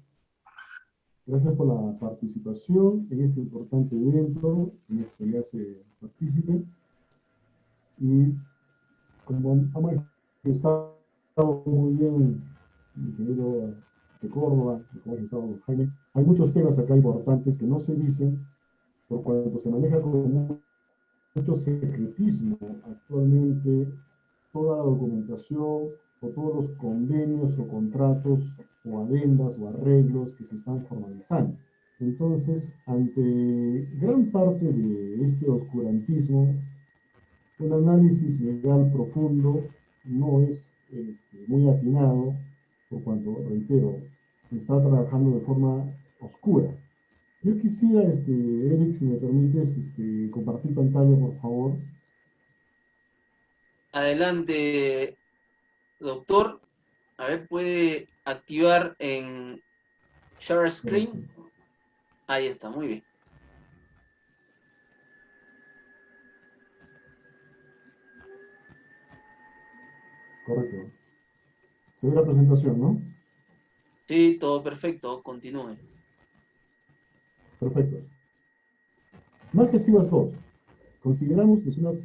Gracias por la participación en este importante evento, en el que se le hace partícipe. Y como ha manifestado muy bien el ingeniero de Córdoba, como ha manifestado Jaime, hay muchos temas acá importantes que no se dicen por cuanto se maneja con mucho secretismo actualmente toda la documentación o todos los convenios o contratos o adendas o arreglos que se están formalizando. Entonces, ante gran parte de este oscurantismo, un análisis legal profundo no es muy atinado, por cuanto, reitero, se está trabajando de forma oscura. Yo quisiera, Eric, si me permites, compartir pantalla, por favor. Adelante, doctor. A ver, puede activar en Share Screen. Ahí está, muy bien. Correcto. Se ve la presentación, ¿no? Sí, todo perfecto. Continúe. Perfecto. Más que SIVAS 2, consideramos desde una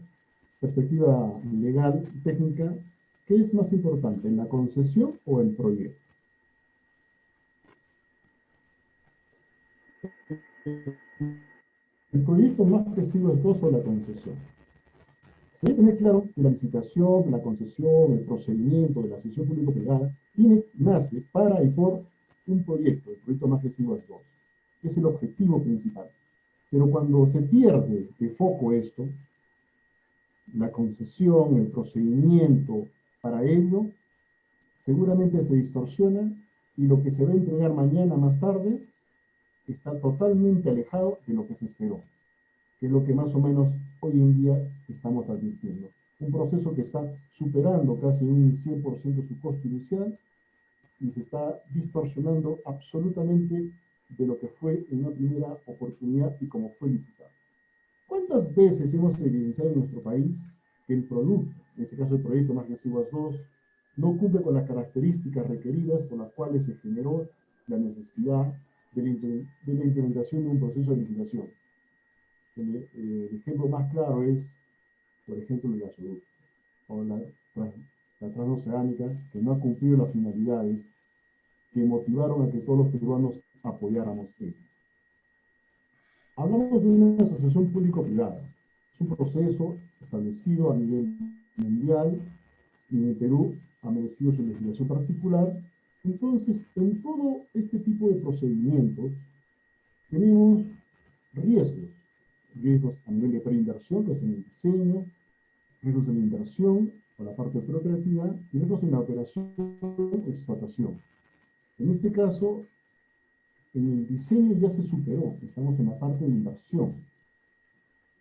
perspectiva legal y técnica, ¿qué es más importante, la concesión o el proyecto? El proyecto más que SIVAS 2 o la concesión. Se debe tener claro que la licitación, la concesión, el procedimiento de la asociación público-privada nace para y por un proyecto, el proyecto más SIVAS 2. Es el objetivo principal. Pero cuando se pierde de foco esto, la concesión, el procedimiento para ello, seguramente se distorsiona y lo que se va a entregar mañana más tarde está totalmente alejado de lo que se esperó, que es lo que más o menos hoy en día estamos advirtiendo. Un proceso que está superando casi un 100% su costo inicial y se está distorsionando absolutamente de lo que fue en una primera oportunidad y como fue licitado. ¿Cuántas veces hemos evidenciado en nuestro país que el producto, en este caso el proyecto Más que SIVAS 2, no cumple con las características requeridas por las cuales se generó la necesidad de la implementación de un proceso de licitación? El ejemplo más claro es, por ejemplo, el gasoducto o la transoceánica, que no ha cumplido las finalidades que motivaron a que todos los peruanos apoyáramos esto. Hablamos de una asociación público-privada. Es un proceso establecido a nivel mundial y en el Perú ha merecido su legislación particular. Entonces, en todo este tipo de procedimientos tenemos riesgos. Riesgos a nivel de preinversión, que es en el diseño, riesgos en la inversión o la parte operativa, y riesgos en la operación o explotación. En este caso, en el diseño ya se superó, estamos en la parte de inversión.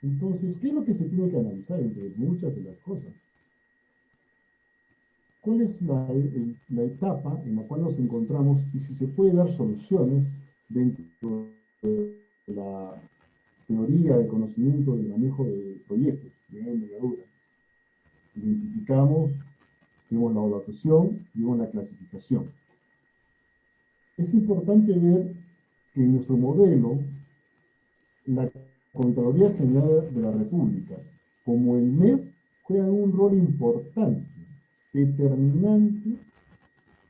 Entonces, ¿qué es lo que se tiene que analizar entre muchas de las cosas? ¿Cuál es la etapa en la cual nos encontramos y si se puede dar soluciones dentro de la teoría de conocimiento del manejo de proyectos, de la envergadura? Identificamos, vemos la evaluación y vemos la clasificación. Es importante ver que en nuestro modelo, la Contraloría General de la República, como el MEP, juegan un rol importante, determinante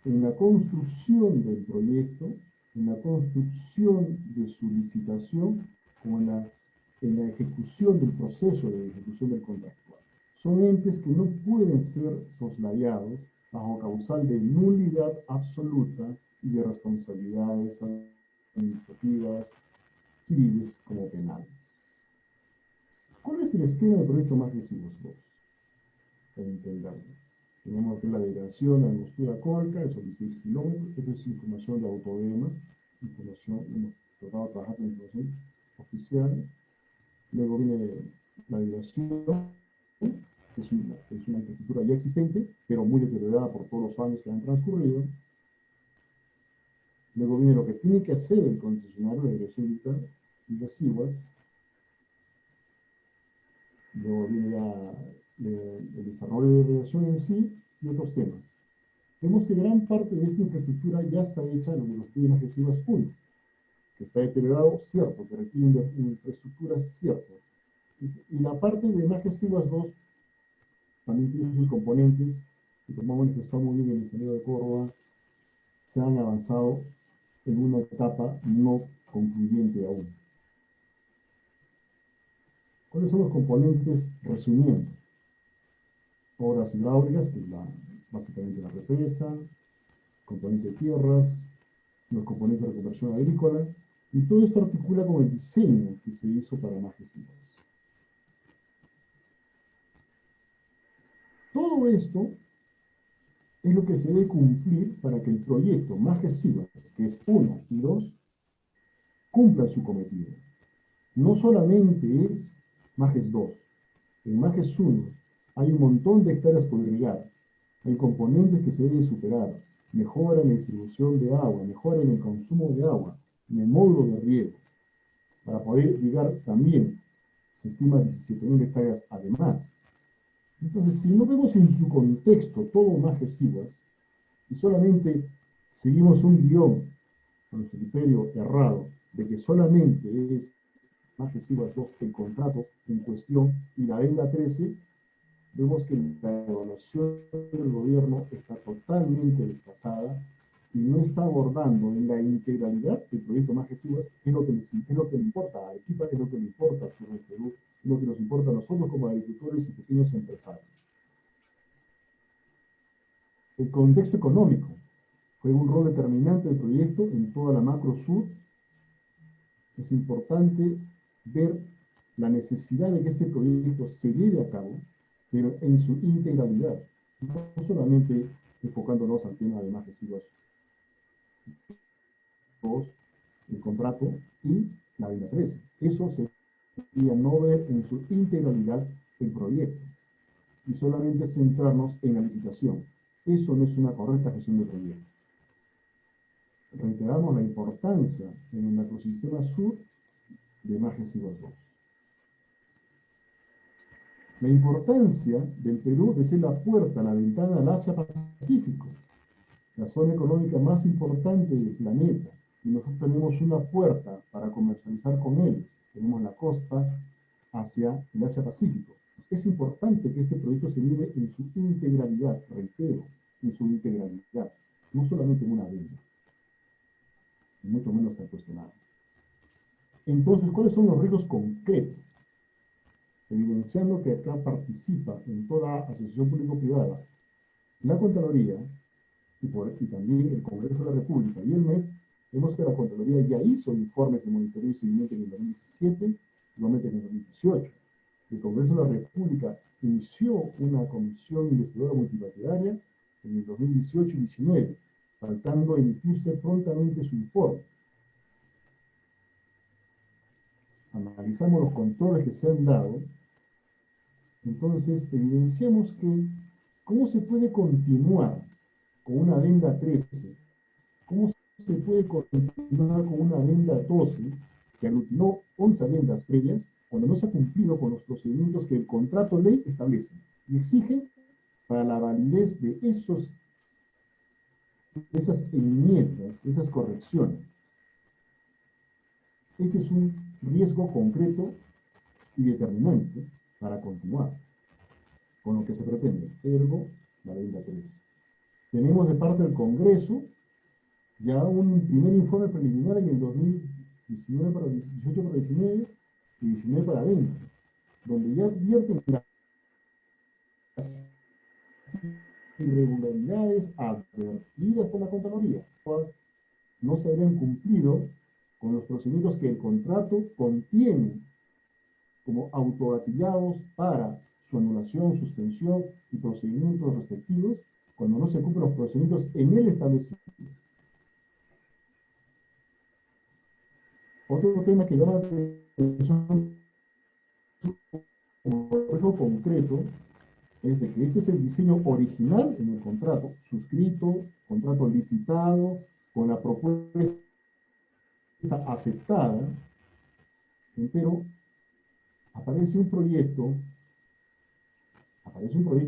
en la construcción del proyecto, en la construcción de su licitación, como en la ejecución del proceso de ejecución del contrato. Son entes que no pueden ser soslayados bajo causal de nulidad absoluta y de responsabilidades administrativas, civiles como penales. ¿Cuál es el esquema del proyecto Majesivos 2? Para entenderlo. Tenemos aquí la delegación de Angostura Colca, de 16 kilómetros. Esta es información de Autodema, información, hemos tratado de trabajar con información oficial. Luego viene la delegación, que es una infraestructura ya existente, pero muy deteriorada por todos los años que han transcurrido. Luego viene lo que tiene que hacer el concesionario de dirección militar y las IWAS. Luego viene el desarrollo de relación en sí y otros temas. Vemos que gran parte de esta infraestructura ya está hecha en los estudios Majesivas 1, que está deteriorado, cierto, que requiere infraestructura, cierto. Y la parte de Majesivas 2 también tiene sus componentes, y como ha manifestado muy bien el ingeniero de Córdoba, se han avanzado en una etapa no concluyente aún. ¿Cuáles son los componentes? Resumiendo, obras hidráulicas, que es básicamente la represa, componente de tierras, los componentes de reconversión agrícola, y todo esto articula con el diseño que se hizo para Majesivas. Todo esto es lo que se debe cumplir para que el proyecto Majesivas, que es 1 y 2, cumpla su cometido. No solamente es Majes 2, en Majes 1 hay un montón de hectáreas por irrigar, hay componentes que se deben superar, mejora en la distribución de agua, mejora en el consumo de agua, en el módulo de riego. Para poder irrigar también se estima 17.000 hectáreas además. Entonces, si no vemos en su contexto todo Majesivas, y solamente seguimos un guión con nuestro criterio errado de que solamente es Majesivas 2 el contrato en cuestión y la adenda 13, vemos que la evaluación del gobierno está totalmente desfasada y no está abordando en la integralidad del proyecto Majesivas, es lo que le importa a Arequipa, es lo que le importa al sur del Perú, es lo que nos importa a nosotros como agricultores y pequeños empresarios. El contexto económico fue un rol determinante del proyecto en toda la macro sur. Es importante ver la necesidad de que este proyecto se lleve a cabo, pero en su integralidad, no solamente enfocándonos al tema de Majesivas 2, el contrato y la adenda 13. Eso sería no ver en su integralidad el proyecto y solamente centrarnos en la licitación. Eso no es una correcta gestión del proyecto. Reiteramos la importancia en el macrosistema sur de Majesivas 2. La importancia del Perú de ser la puerta, la ventana al Asia-Pacífico, la zona económica más importante del planeta, y nosotros tenemos una puerta para comercializar con ellos. Tenemos la costa hacia el Asia-Pacífico. Es importante que este proyecto se vive en su integralidad, reitero, en su integralidad, no solamente en una venta, y mucho menos está cuestionado. Entonces, ¿cuáles son los riesgos concretos? Evidenciando que acá participa en toda asociación público-privada la Contraloría y también el Congreso de la República y el MEF, vemos que la Contraloría ya hizo informes de monitoreo y seguimiento en el 2017, igualmente en el 2018. El Congreso de la República inició una comisión investigadora multipartidaria en el 2018 y 2019, faltando emitirse prontamente su informe. Analizamos los controles que se han dado, entonces evidenciamos que cómo se puede continuar con una adenda 13, cómo se puede continuar con una adenda 12 que aglutinó 11 adendas previas cuando no se ha cumplido con los procedimientos que el contrato ley establece y exige para la validez de esas enmiendas, de esas correcciones. Este es un riesgo concreto y determinante para continuar con lo que se pretende, ergo la adenda 3. Tenemos de parte del Congreso ya un primer informe preliminar en el 2019 para 18 para 19 y 19 para 20, donde ya advierten las irregularidades advertidas por la Contraloría, no se habrían cumplido con los procedimientos que el contrato contiene como autogatillados para su anulación, suspensión y procedimientos respectivos, cuando no se cumplen los procedimientos en él establecidos. Otro tema que llama la atención como concreto es de que este es el diseño original en el contrato, suscrito, contrato licitado, con la propuesta aceptada, pero aparece un proyecto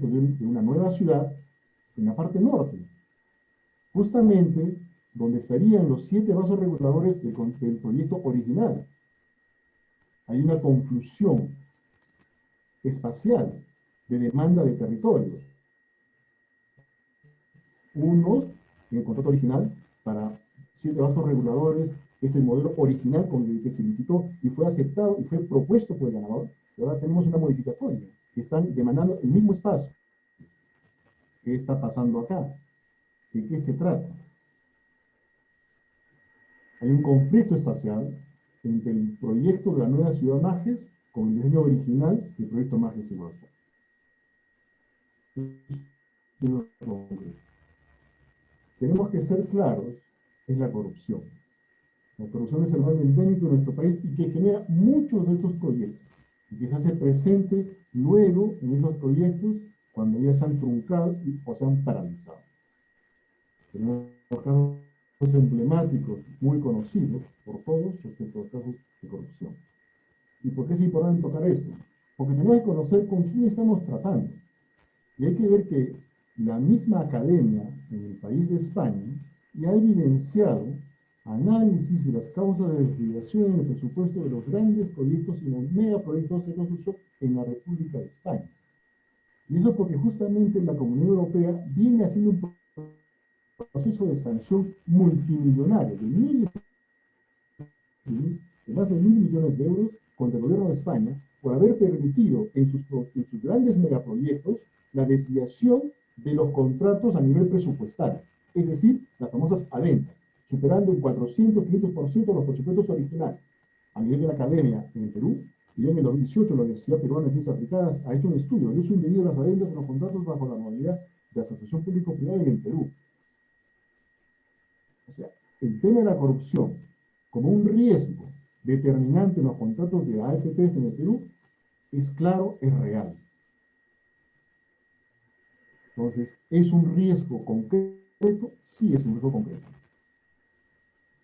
de una nueva ciudad en la parte norte, justamente donde estarían los 7 vasos reguladores del proyecto original. Hay una confusión espacial de demanda de territorios. Unos, en el contrato original, para 7 vasos reguladores, es el modelo original con el que se licitó y fue aceptado y fue propuesto por el ganador. Y ahora tenemos una modificatoria, que están demandando el mismo espacio. ¿Qué está pasando acá? ¿De qué se trata? Hay un conflicto espacial entre el proyecto de la nueva ciudad Majes con el diseño original del proyecto Majes y Huerta. Tenemos que ser claros en la corrupción. La corrupción es el mal endémico de nuestro país y que genera muchos de estos proyectos y que se hace presente luego en esos proyectos cuando ya se han truncado o se han paralizado. Tenemos casos emblemáticos muy conocidos por todos respecto a los casos de corrupción. ¿Y por qué es importante tocar esto? Porque tenemos que conocer con quién estamos tratando. Y hay que ver que la misma academia en el país de España ya ha evidenciado análisis de las causas de desviación en el presupuesto de los grandes proyectos y los megaproyectos de construcción en la República de España. Y eso porque justamente la Comunidad Europea viene haciendo un proceso de sanción multimillonario de más de 1.000 millones de euros contra el gobierno de España por haber permitido en sus grandes megaproyectos la desviación de los contratos a nivel presupuestario, es decir, las famosas adendas, superando en 400-500% los presupuestos originales. A nivel de la academia en el Perú, y en el 2018 la Universidad Peruana de Ciencias Aplicadas ha hecho un estudio del uso indebido de las adendas en los contratos bajo la modalidad de asociación público-privada en el Perú. O sea, el tema de la corrupción como un riesgo determinante en los contratos de AFPs en el Perú es claro, es real. Entonces, ¿es un riesgo concreto? Sí, es un riesgo concreto.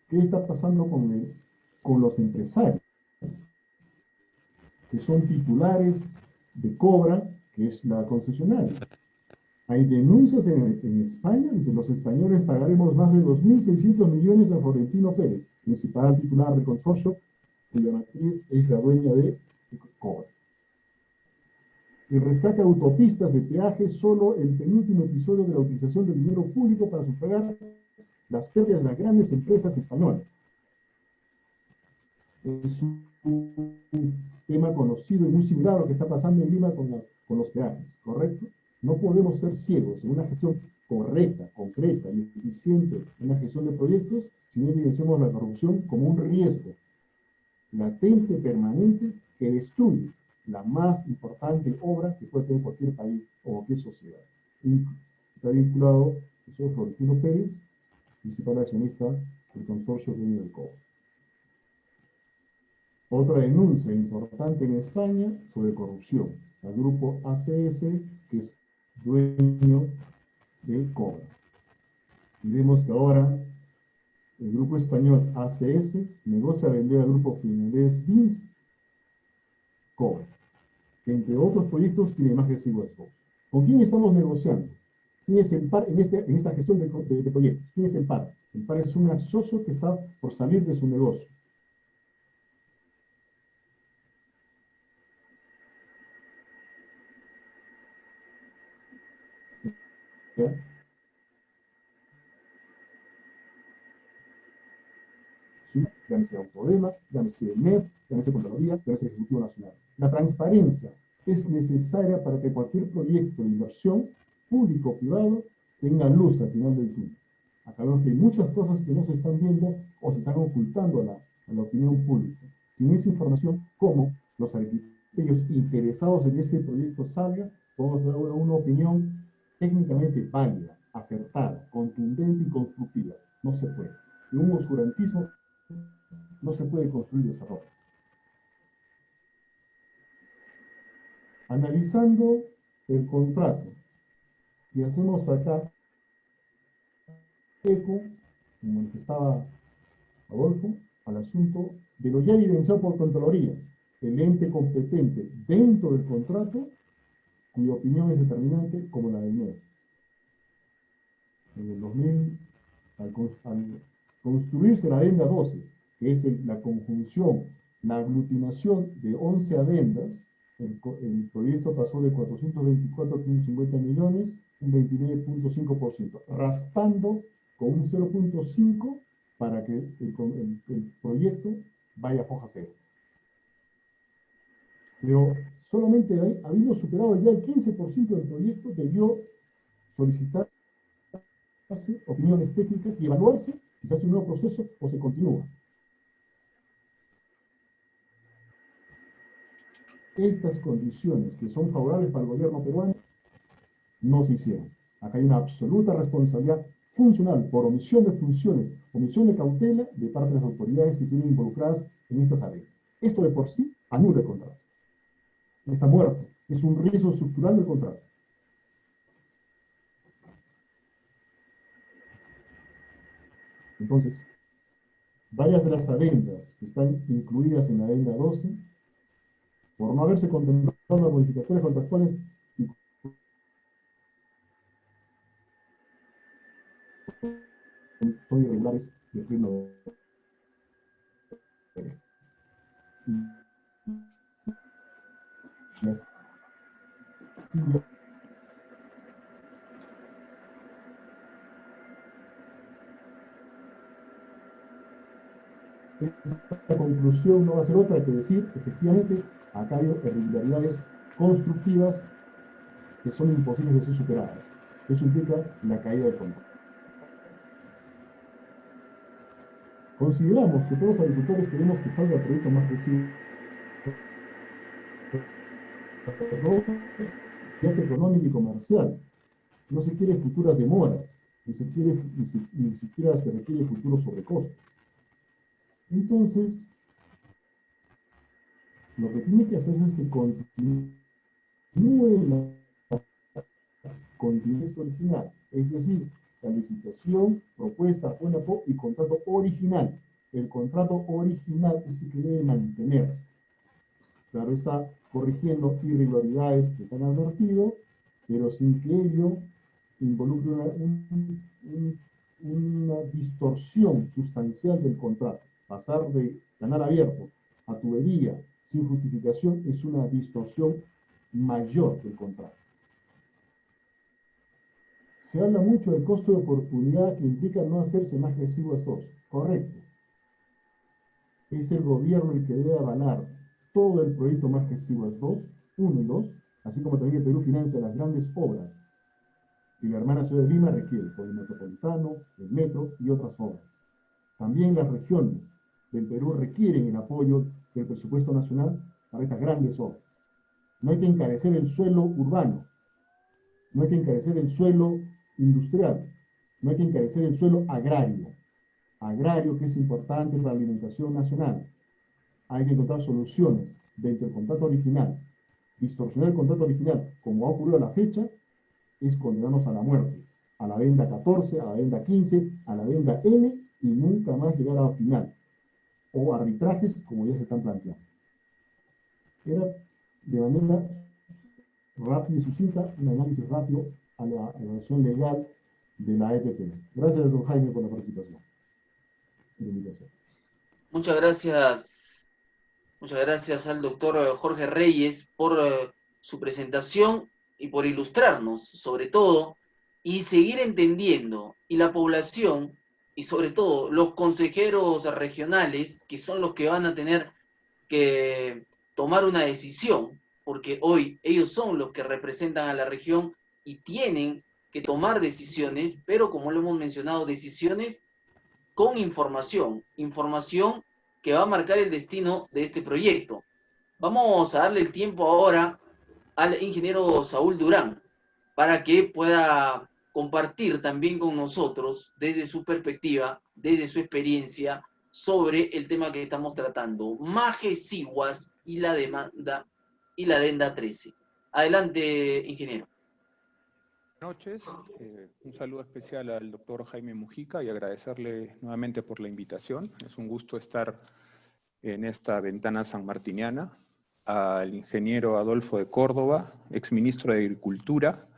¿Qué está pasando con los empresarios que son titulares de Cobra, que es la concesionaria? Hay denuncias en España, dice, los españoles pagaremos más de 2.600 millones a Florentino Pérez, principal titular del consorcio, cuya matriz es la dueña de Cobra. El rescate a autopistas de peaje, solo el penúltimo episodio de la utilización del dinero público para sufragar las pérdidas de las grandes empresas españolas. Es un tema conocido y muy similar a lo que está pasando en Lima con los peajes, ¿correcto? No podemos ser ciegos en una gestión correcta, concreta y eficiente en la gestión de proyectos si no evidenciamos la corrupción como un riesgo latente, permanente, que destruye la más importante obra que puede tener cualquier país o cualquier sociedad. Y está vinculado al señor Florentino Pérez, principal accionista del consorcio dueño del Cobre. Otra denuncia importante en España sobre corrupción, al grupo ACS, que es dueño del Cobre. Y vemos que ahora el grupo español ACS negocia vender al grupo finlandés Vinci Cobre, que entre otros proyectos tiene más residuos. ¿Con quién estamos negociando? ¿Quién es el par en esta gestión de proyectos? ¿Quién es el par? El par es un socio que está por salir de su negocio. ¿Ya? llámese Autodema, llámese MEF, llámese Contraloría, llámese Ejecutivo Nacional. La transparencia es necesaria para que cualquier proyecto de inversión, público o privado, tenga luz al final del túnel. Acá vemos que hay muchas cosas que no se están viendo o se están ocultando a la opinión pública. Sin esa información, ¿cómo los arquitectos interesados en este proyecto salga? Podemos dar una opinión técnicamente válida, acertada, contundente y constructiva. No se puede. En un oscurantismo no se puede construir desarrollo. Analizando el contrato, y hacemos acá eco, como manifestaba Adolfo, al asunto de lo ya evidenciado por Contraloría, el ente competente dentro del contrato, cuya opinión es determinante, como la del MEF. En el 2000, al construirse la adenda 12, que es la conjunción, la aglutinación de 11 adendas, el proyecto pasó de 424 a 550 millones, un 29.5%, raspando con un 0.5 para que el proyecto vaya a foja cero. Pero solamente habiendo superado ya el 15% del proyecto, debió solicitar opiniones técnicas y evaluarse si se hace un nuevo proceso o se continúa. Estas condiciones que son favorables para el gobierno peruano no se hicieron. Acá hay una absoluta responsabilidad funcional por omisión de funciones, omisión de cautela de parte de las autoridades que estuvieron involucradas en estas áreas. Esto de por sí anula el contrato. Está muerto. Es un riesgo estructural del contrato. Entonces, varias de las adendas que están incluidas en la adenda 12, por no haberse contemplado las modificaciones contractuales y son irregulares y el pleno esta conclusión no va a ser otra que decir, efectivamente, acá hay irregularidades constructivas que son imposibles de ser superadas. Eso implica la caída del contrato. Consideramos que todos los agricultores queremos que salga el proyecto más flexible, económico y comercial. No se quiere futuras demoras, ni siquiera se requiere futuro sobrecosto. Entonces, lo que tiene que hacerse es que continúe la continuidad original, es decir, la licitación, propuesta, FONAPO y contrato original. El contrato original es el que debe mantenerse. Claro, está corrigiendo irregularidades que se han advertido, pero sin que ello involucre una distorsión sustancial del contrato. Pasar de canal abierto a tubería sin justificación es una distorsión mayor del contrato. Se habla mucho del costo de oportunidad que implica no hacerse más residuos 2. Correcto. Es el gobierno el que debe avalar todo el proyecto más residuos 2, 1 y 2, así como también el Perú financia las grandes obras que la hermana ciudad de Lima requiere, por el metropolitano, el metro y otras obras. También las regiones del Perú requieren el apoyo del presupuesto nacional para estas grandes obras. No hay que encarecer el suelo urbano, no hay que encarecer el suelo industrial, no hay que encarecer el suelo agrario que es importante para la alimentación nacional. Hay que encontrar soluciones dentro del contrato original. Distorsionar el contrato original, como ha ocurrido a la fecha, es condenarnos a la muerte, a la adenda 14, a la adenda 15, a la adenda N, y nunca más llegar a la final, o arbitrajes como ya se están planteando. Era de manera rápida y sucinta un análisis rápido a la evaluación legal de la EPP. Gracias, don Jaime, por la participación y la invitación. Muchas gracias al doctor Jorge Reyes por su presentación y por ilustrarnos, sobre todo, y seguir entendiendo, y la población y sobre todo los consejeros regionales, que son los que van a tener que tomar una decisión, porque hoy ellos son los que representan a la región y tienen que tomar decisiones, pero como lo hemos mencionado, decisiones con información, información que va a marcar el destino de este proyecto. Vamos a darle el tiempo ahora al ingeniero Saúl Durán para que pueda compartir también con nosotros desde su perspectiva, desde su experiencia, sobre el tema que estamos tratando, Maje Siguas y la demanda y la adenda 13. Adelante, ingeniero. Buenas noches, un saludo especial al doctor Jaime Mujica y agradecerle nuevamente por la invitación. Es un gusto estar en esta ventana sanmartiniana. Al ingeniero Adolfo de Córdoba, exministro de Agricultura,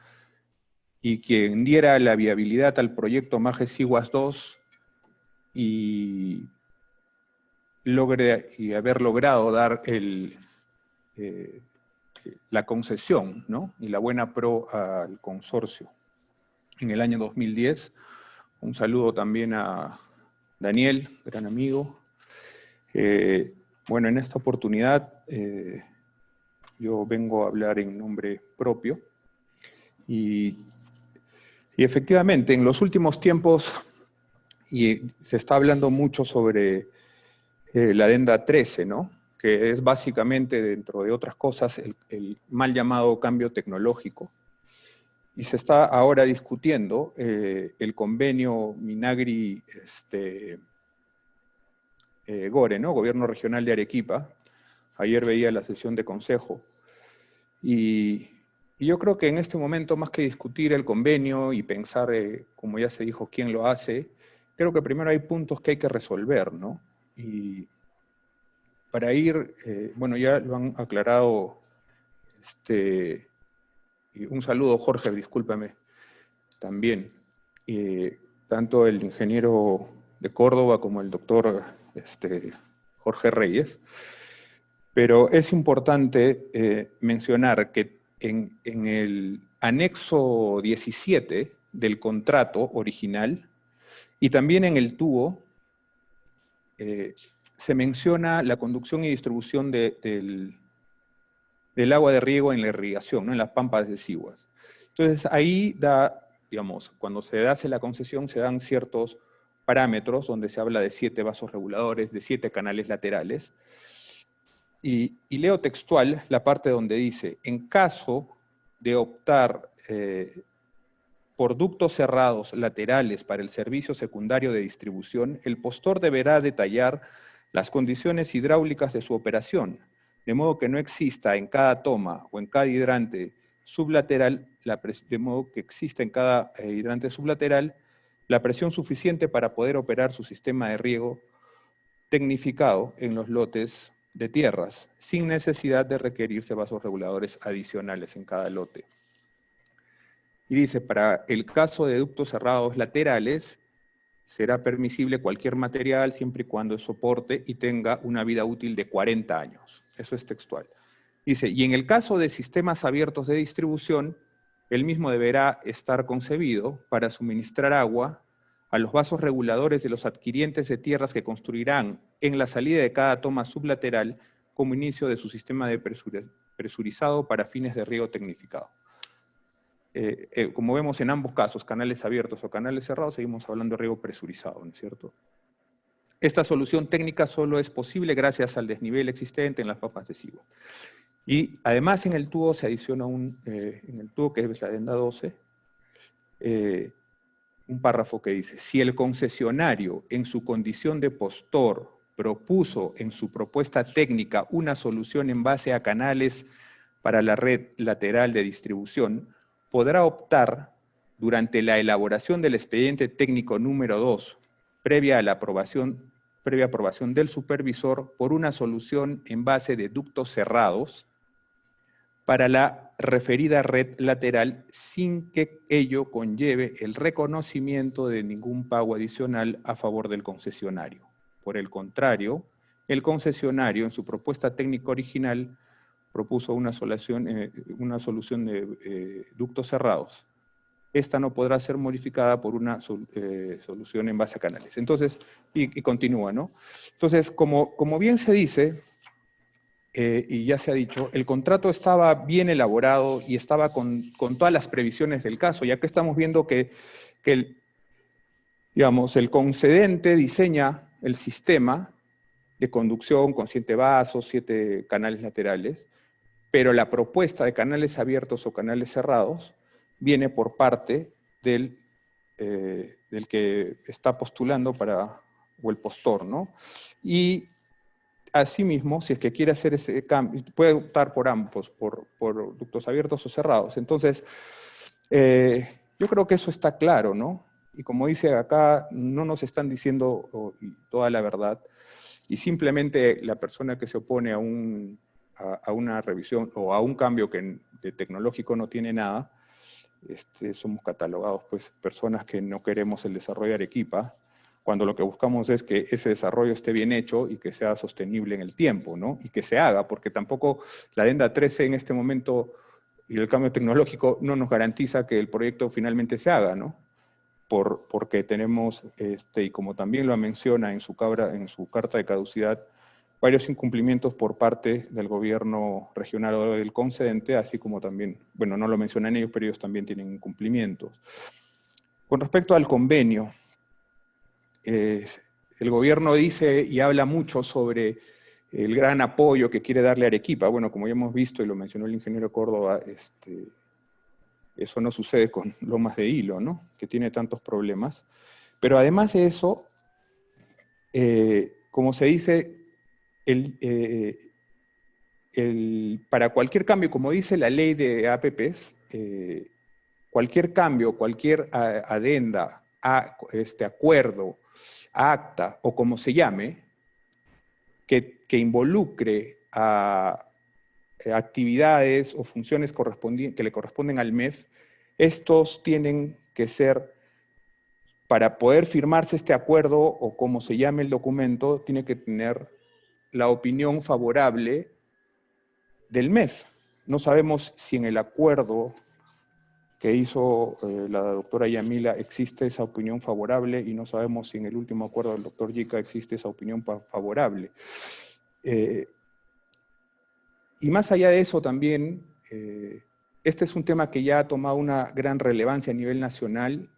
y quien diera la viabilidad al proyecto Maje Siguas 2 y haber logrado dar la concesión, ¿no? Y la buena pro al consorcio en el año 2010. Un saludo también a Daniel, gran amigo. Bueno, en esta oportunidad yo vengo a hablar en nombre propio y efectivamente en los últimos tiempos se está hablando mucho sobre la adenda 13, ¿no? Que es básicamente, dentro de otras cosas, el mal llamado cambio tecnológico. Y se está ahora discutiendo el convenio Minagri-Gore, ¿no? Gobierno Regional de Arequipa. Ayer veía la sesión de consejo. Y yo creo que en este momento, más que discutir el convenio y pensar, como ya se dijo, quién lo hace, creo que primero hay puntos que hay que resolver, ¿no? Y para ir, bueno, ya lo han aclarado, y un saludo, Jorge, discúlpame, también, tanto el ingeniero de Córdoba como el doctor Jorge Reyes, pero es importante mencionar que en el anexo 17 del contrato original y también en el tubo, se menciona la conducción y distribución del agua de riego en la irrigación, ¿no? En las pampas de Siguas. Entonces ahí digamos, cuando se hace la concesión se dan ciertos parámetros donde se habla de 7 vasos reguladores, de 7 canales laterales. Y leo textual la parte donde dice, en caso de optar por ductos cerrados laterales para el servicio secundario de distribución, el postor deberá detallar las condiciones hidráulicas de su operación, de modo que no exista en cada toma o en cada hidrante sublateral, la presión suficiente para poder operar su sistema de riego tecnificado en los lotes de tierras, sin necesidad de requerirse vasos reguladores adicionales en cada lote. Y dice, para el caso de ductos cerrados laterales, será permisible cualquier material siempre y cuando soporte y tenga una vida útil de 40 años. Eso es textual. Dice, y en el caso de sistemas abiertos de distribución, el mismo deberá estar concebido para suministrar agua a los vasos reguladores de los adquirientes de tierras que construirán en la salida de cada toma sublateral como inicio de su sistema de presurizado para fines de riego tecnificado. Como vemos en ambos casos, canales abiertos o canales cerrados, seguimos hablando de riego presurizado, ¿no es cierto? Esta solución técnica solo es posible gracias al desnivel existente en las pampas de Siguas. Y además en el tubo se adiciona en el tubo que es la adenda 12, un párrafo que dice, si el concesionario en su condición de postor propuso en su propuesta técnica una solución en base a canales para la red lateral de distribución, podrá optar durante la elaboración del expediente técnico número 2, previa aprobación del supervisor, por una solución en base de ductos cerrados para la referida red lateral sin que ello conlleve el reconocimiento de ningún pago adicional a favor del concesionario. Por el contrario, el concesionario en su propuesta técnica original propuso una solución de ductos cerrados esta no podrá ser modificada por una solución en base a canales. Entonces, y continúa, ¿no? Entonces, como bien se dice, y ya se ha dicho, el contrato estaba bien elaborado y estaba con todas las previsiones del caso, ya que estamos viendo que el concedente diseña el sistema de conducción con 7 vasos, 7 canales laterales, pero la propuesta de canales abiertos o canales cerrados viene por parte del que está postulando o el postor, ¿no? Y asimismo, si es que quiere hacer ese cambio, puede optar por ambos, por ductos abiertos o cerrados. Entonces, yo creo que eso está claro, ¿no? Y como dice acá, no nos están diciendo toda la verdad, y simplemente la persona que se opone a una revisión o a un cambio que de tecnológico no tiene nada, somos catalogados pues personas que no queremos el desarrollo de Arequipa, cuando lo que buscamos es que ese desarrollo esté bien hecho y que sea sostenible en el tiempo, ¿no? Y que se haga, porque tampoco la Adenda 13 en este momento y el cambio tecnológico no nos garantiza que el proyecto finalmente se haga, ¿no? Porque tenemos, y como también lo menciona en su carta de caducidad, varios incumplimientos por parte del gobierno regional o del concedente, así como también, bueno, no lo mencionan ellos, pero ellos también tienen incumplimientos. Con respecto al convenio, el gobierno dice y habla mucho sobre el gran apoyo que quiere darle a Arequipa. Bueno, como ya hemos visto y lo mencionó el ingeniero Córdoba, eso no sucede con Lomas de Hilo, ¿no? Que tiene tantos problemas. Pero además de eso, como se dice, para cualquier cambio, como dice la ley de APPs, cualquier cambio, cualquier adenda, acuerdo, acta o como se llame, que involucre a actividades o funciones que le corresponden al MEF, estos tienen que ser, para poder firmarse este acuerdo o como se llame el documento, tiene que tener la opinión favorable del MEF. No sabemos si en el acuerdo que hizo la doctora Yamila existe esa opinión favorable y no sabemos si en el último acuerdo del doctor Yica existe esa opinión favorable. Y más allá de eso también, este es un tema que ya ha tomado una gran relevancia a nivel nacional.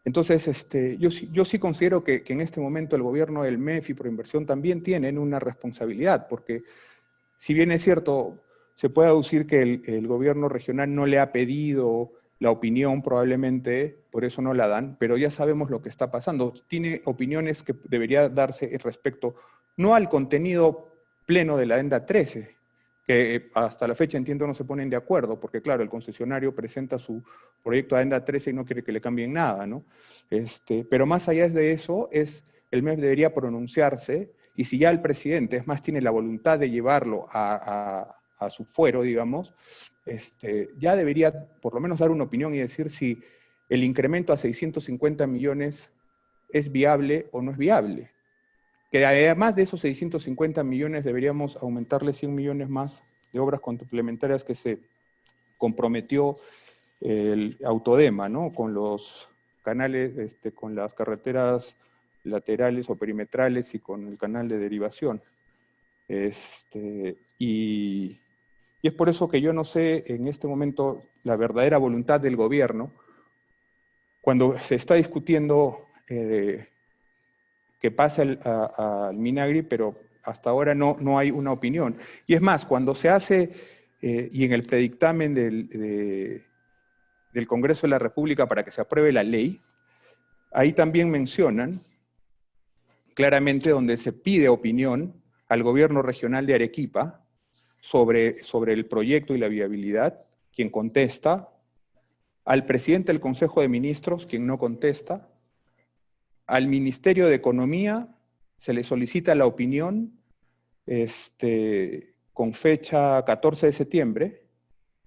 Entonces, yo sí considero que en este momento el gobierno del MEF y Proinversión también tienen una responsabilidad, porque si bien es cierto, se puede aducir que el gobierno regional no le ha pedido la opinión, probablemente por eso no la dan, pero ya sabemos lo que está pasando. Tiene opiniones que debería darse respecto, no al contenido pleno de la Adenda 13, que hasta la fecha entiendo no se ponen de acuerdo, porque claro, el concesionario presenta su proyecto de Adenda 13 y no quiere que le cambien nada, ¿no? Pero más allá de eso, el MEF debería pronunciarse, y si ya el presidente, es más, tiene la voluntad de llevarlo a su fuero, digamos, ya debería por lo menos dar una opinión y decir si el incremento a 650 millones es viable o no es viable. Que además de esos 650 millones deberíamos aumentarle 100 millones más de obras complementarias que se comprometió el Autodema, ¿no? Con los canales, con las carreteras laterales o perimetrales y con el canal de derivación. Y es por eso que yo no sé en este momento la verdadera voluntad del gobierno cuando se está discutiendo que pase al Minagri, pero hasta ahora no hay una opinión. Y es más, cuando se hace, y en el predictamen del Congreso de la República para que se apruebe la ley, ahí también mencionan claramente donde se pide opinión al gobierno regional de Arequipa sobre el proyecto y la viabilidad, quien contesta, al presidente del Consejo de Ministros, quien no contesta, al Ministerio de Economía se le solicita la opinión con fecha 14 de septiembre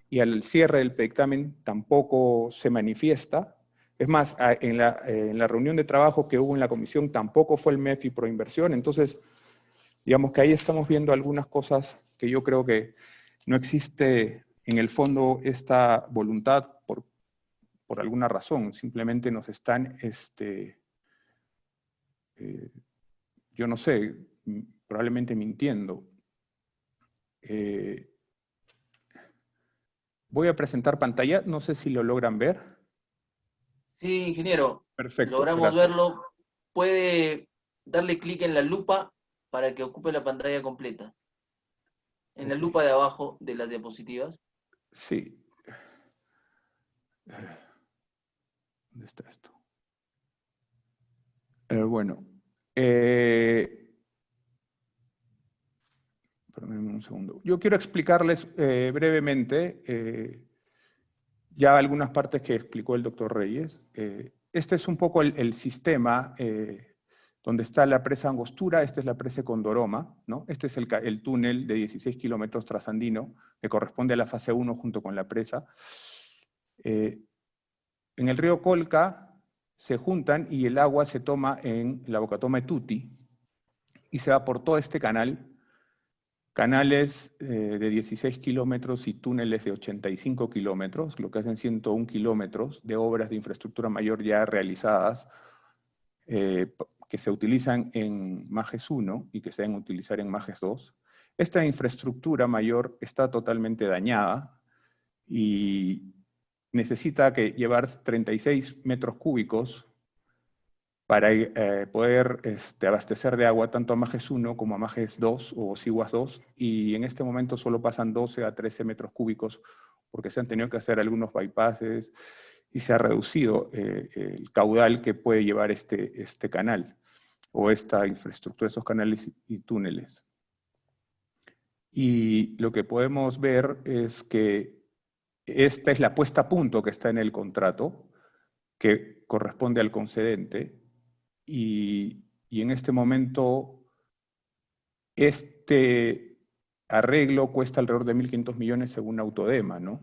y al cierre del dictamen tampoco se manifiesta. Es más, en la reunión de trabajo que hubo en la comisión tampoco fue el MEF y Proinversión. Entonces, digamos que ahí estamos viendo algunas cosas que yo creo que no existe en el fondo esta voluntad por alguna razón, simplemente nos están, yo no sé, probablemente mintiendo. Voy a presentar pantalla, no sé si lo logran ver. Sí, ingeniero. Perfecto, Logramos gracias. verlo. Puede darle clic en la lupa para que ocupe la pantalla completa. En la Ok. lupa de abajo de las diapositivas. Sí. ¿Dónde está esto? Bueno. Perdónenme un segundo. Yo quiero explicarles brevemente ya algunas partes que explicó el doctor Reyes. Este es un poco el sistema donde está la presa Angostura, esta es la presa Condoroma, ¿no? Este es el túnel de 16 kilómetros trasandino, que corresponde a la fase 1 junto con la presa. En el río Colca se juntan y el agua se toma en la Bocatoma de Tuti y se va por todo este canal, canales de 16 kilómetros y túneles de 85 kilómetros, lo que hacen 101 kilómetros de obras de infraestructura mayor ya realizadas, que se utilizan en Majes 1 y que se deben utilizar en Majes 2. Esta infraestructura mayor está totalmente dañada y necesita llevar 36 metros cúbicos para poder abastecer de agua tanto a Majes 1 como a Majes 2 o Siguas 2, y en este momento solo pasan 12 a 13 metros cúbicos porque se han tenido que hacer algunos bypasses y se ha reducido el caudal que puede llevar este canal o esta infraestructura, esos canales y túneles. Y lo que podemos ver es que esta es la puesta a punto que está en el contrato, que corresponde al concedente, y en este momento este arreglo cuesta alrededor de 1.500 millones según Autodema, ¿no?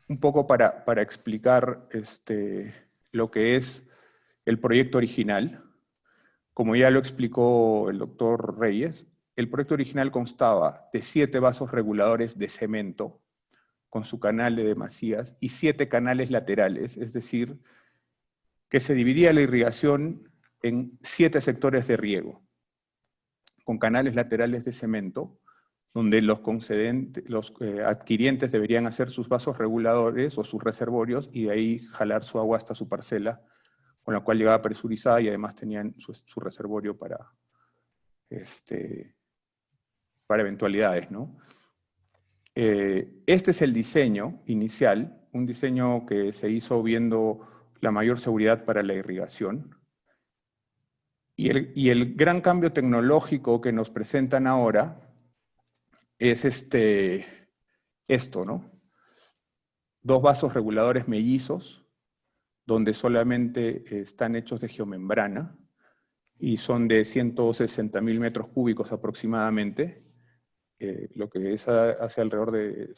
Un poco para explicar lo que es el proyecto original. Como ya lo explicó el doctor Reyes, el proyecto original constaba de 7 vasos reguladores de cemento con su canal de demasías y 7 canales laterales, es decir, que se dividía la irrigación en 7 sectores de riego, con canales laterales de cemento, donde los adquirientes deberían hacer sus vasos reguladores o sus reservorios y de ahí jalar su agua hasta su parcela, con la cual llegaba presurizada y además tenían su reservorio para eventualidades, ¿no? Este es el diseño inicial, un diseño que se hizo viendo la mayor seguridad para la irrigación. Y el gran cambio tecnológico que nos presentan ahora es esto, ¿no? 2 vasos reguladores mellizos, donde solamente están hechos de geomembrana, y son de 160.000 metros cúbicos aproximadamente, lo que hace alrededor de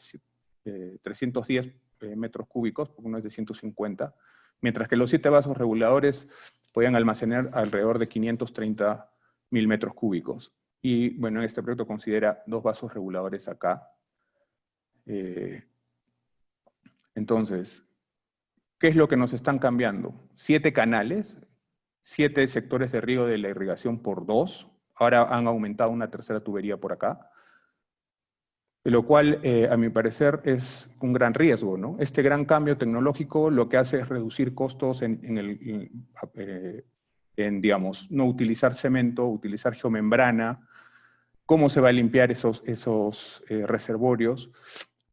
310 metros cúbicos, porque uno es de 150, mientras que los 7 vasos reguladores podían almacenar alrededor de 530.000 metros cúbicos. Y bueno, este proyecto considera 2 vasos reguladores acá. Entonces, ¿qué es lo que nos están cambiando? 7 canales, 7 sectores de riego de la irrigación por 2, ahora han aumentado una tercera tubería por acá, lo cual, a mi parecer, es un gran riesgo, ¿no? Este gran cambio tecnológico lo que hace es reducir costos digamos, no utilizar cemento, utilizar geomembrana, cómo se va a limpiar esos reservorios,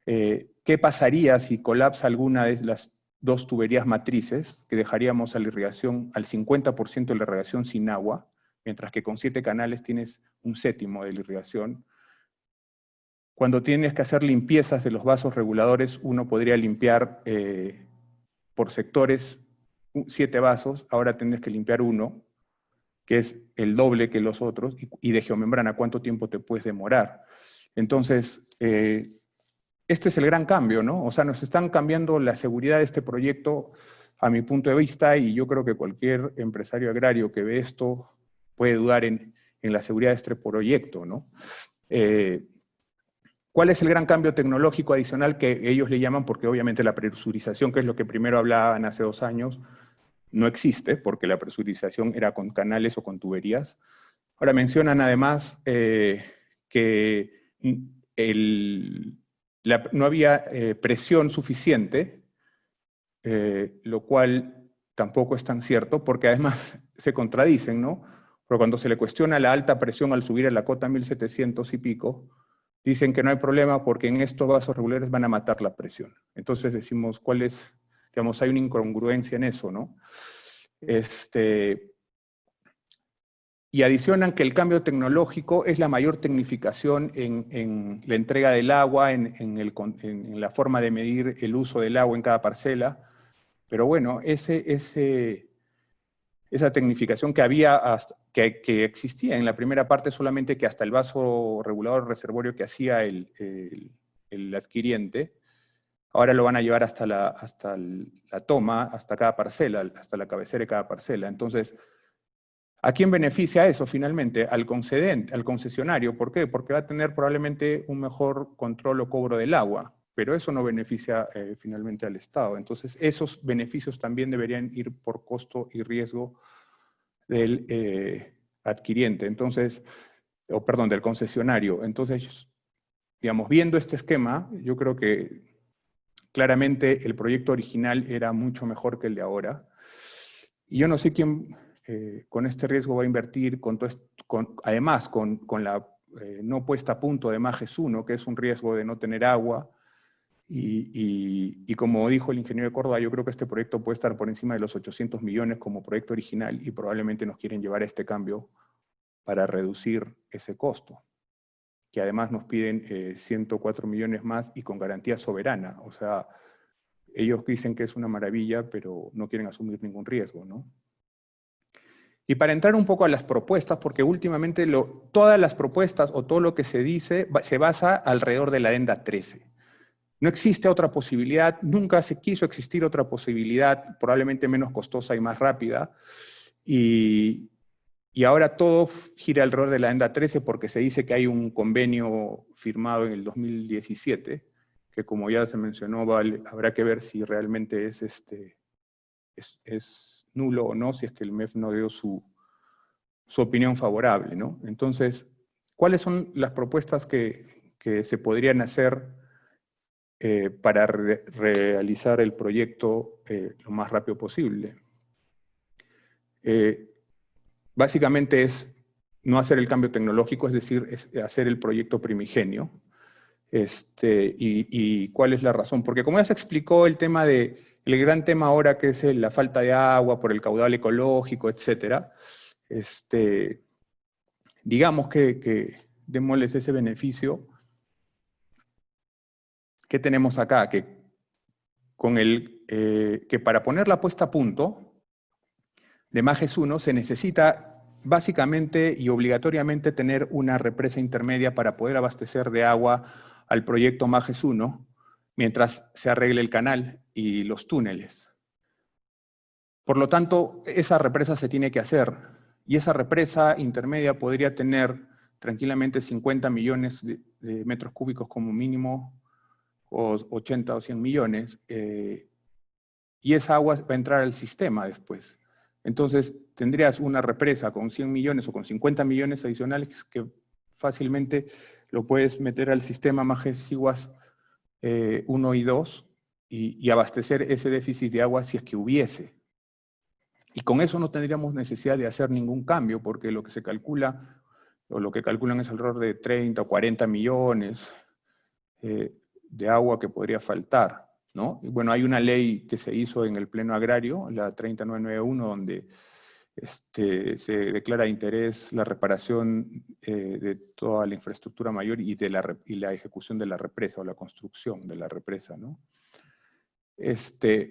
qué pasaría si colapsa alguna de las 2 tuberías matrices, que dejaríamos a la irrigación, al 50% de la irrigación sin agua, mientras que con 7 canales tienes un séptimo de la irrigación. Cuando tienes que hacer limpiezas de los vasos reguladores, uno podría limpiar por sectores 7 vasos, ahora tienes que limpiar 1, que es el doble que los otros, y de geomembrana, ¿cuánto tiempo te puedes demorar? Entonces, este es el gran cambio, ¿no? O sea, nos están cambiando la seguridad de este proyecto, a mi punto de vista, y yo creo que cualquier empresario agrario que ve esto puede dudar en la seguridad de este proyecto, ¿no? ¿Cuál es el gran cambio tecnológico adicional que ellos le llaman? Porque obviamente la presurización, que es lo que primero hablaban hace 2 años, no existe, porque la presurización era con canales o con tuberías. Ahora mencionan además que no había presión suficiente, lo cual tampoco es tan cierto, porque además se contradicen, ¿no? Pero cuando se le cuestiona la alta presión al subir a la cota 1700 y pico, dicen que no hay problema porque en estos vasos regulares van a matar la presión. Entonces decimos, ¿cuál es? Digamos, hay una incongruencia en eso, ¿no? Y adicionan que el cambio tecnológico es la mayor tecnificación en la entrega del agua, en la forma de medir el uso del agua en cada parcela. Pero bueno, esa tecnificación que había, que existía en la primera parte, solamente que hasta el vaso regulador reservorio que hacía el adquiriente, ahora lo van a llevar hasta la toma, hasta cada parcela, hasta la cabecera de cada parcela. Entonces, ¿a quién beneficia eso finalmente? Al concesionario. ¿Por qué? Porque va a tener probablemente un mejor control o cobro del agua, pero eso no beneficia finalmente al Estado. Entonces, esos beneficios también deberían ir por costo y riesgo del adquiriente, entonces, perdón, del concesionario. Entonces, digamos, viendo este esquema, yo creo que claramente el proyecto original era mucho mejor que el de ahora. Y yo no sé quién con este riesgo va a invertir, además con la no puesta a punto de MAGES 1, que es un riesgo de no tener agua. Y como dijo el ingeniero de Córdoba, yo creo que este proyecto puede estar por encima de los 800 millones como proyecto original y probablemente nos quieren llevar a este cambio para reducir ese costo, que además nos piden 104 millones más y con garantía soberana. O sea, ellos dicen que es una maravilla, pero no quieren asumir ningún riesgo, ¿no? Y para entrar un poco a las propuestas, porque últimamente todas las propuestas o todo lo que se dice se basa alrededor de la adenda 13. No existe otra posibilidad, nunca se quiso existir otra posibilidad, probablemente menos costosa y más rápida, y ahora todo gira alrededor de la adenda 13 porque se dice que hay un convenio firmado en el 2017, que como ya se mencionó, habrá que ver si realmente es nulo o no, si es que el MEF no dio su opinión favorable, ¿no? Entonces, ¿cuáles son las propuestas que se podrían hacer para realizar el proyecto lo más rápido posible? Básicamente es no hacer el cambio tecnológico, es decir, hacer el proyecto primigenio. ¿Y cuál es la razón? Porque como ya se explicó el gran tema ahora que es la falta de agua por el caudal ecológico, etcétera, digamos que démosles ese beneficio. ¿Qué tenemos acá? Que para poner la puesta a punto de MAGES 1 se necesita básicamente y obligatoriamente tener una represa intermedia para poder abastecer de agua al proyecto MAGES 1 mientras se arregle el canal y los túneles. Por lo tanto, esa represa se tiene que hacer y esa represa intermedia podría tener tranquilamente 50 millones de metros cúbicos como mínimo, o 80 o 100 millones, y esa agua va a entrar al sistema después. Entonces, tendrías una represa con 100 millones o con 50 millones adicionales que fácilmente lo puedes meter al sistema MAGES Iguas 1 y 2 y abastecer ese déficit de agua si es que hubiese. Y con eso no tendríamos necesidad de hacer ningún cambio, porque lo que se calcula, o lo que calculan es alrededor de 30 o 40 millones de agua que podría faltar, ¿no? Y bueno, hay una ley que se hizo en el Pleno Agrario, la 30991, donde se declara de interés la reparación de toda la infraestructura mayor y la ejecución de la represa, o la construcción de la represa, ¿no?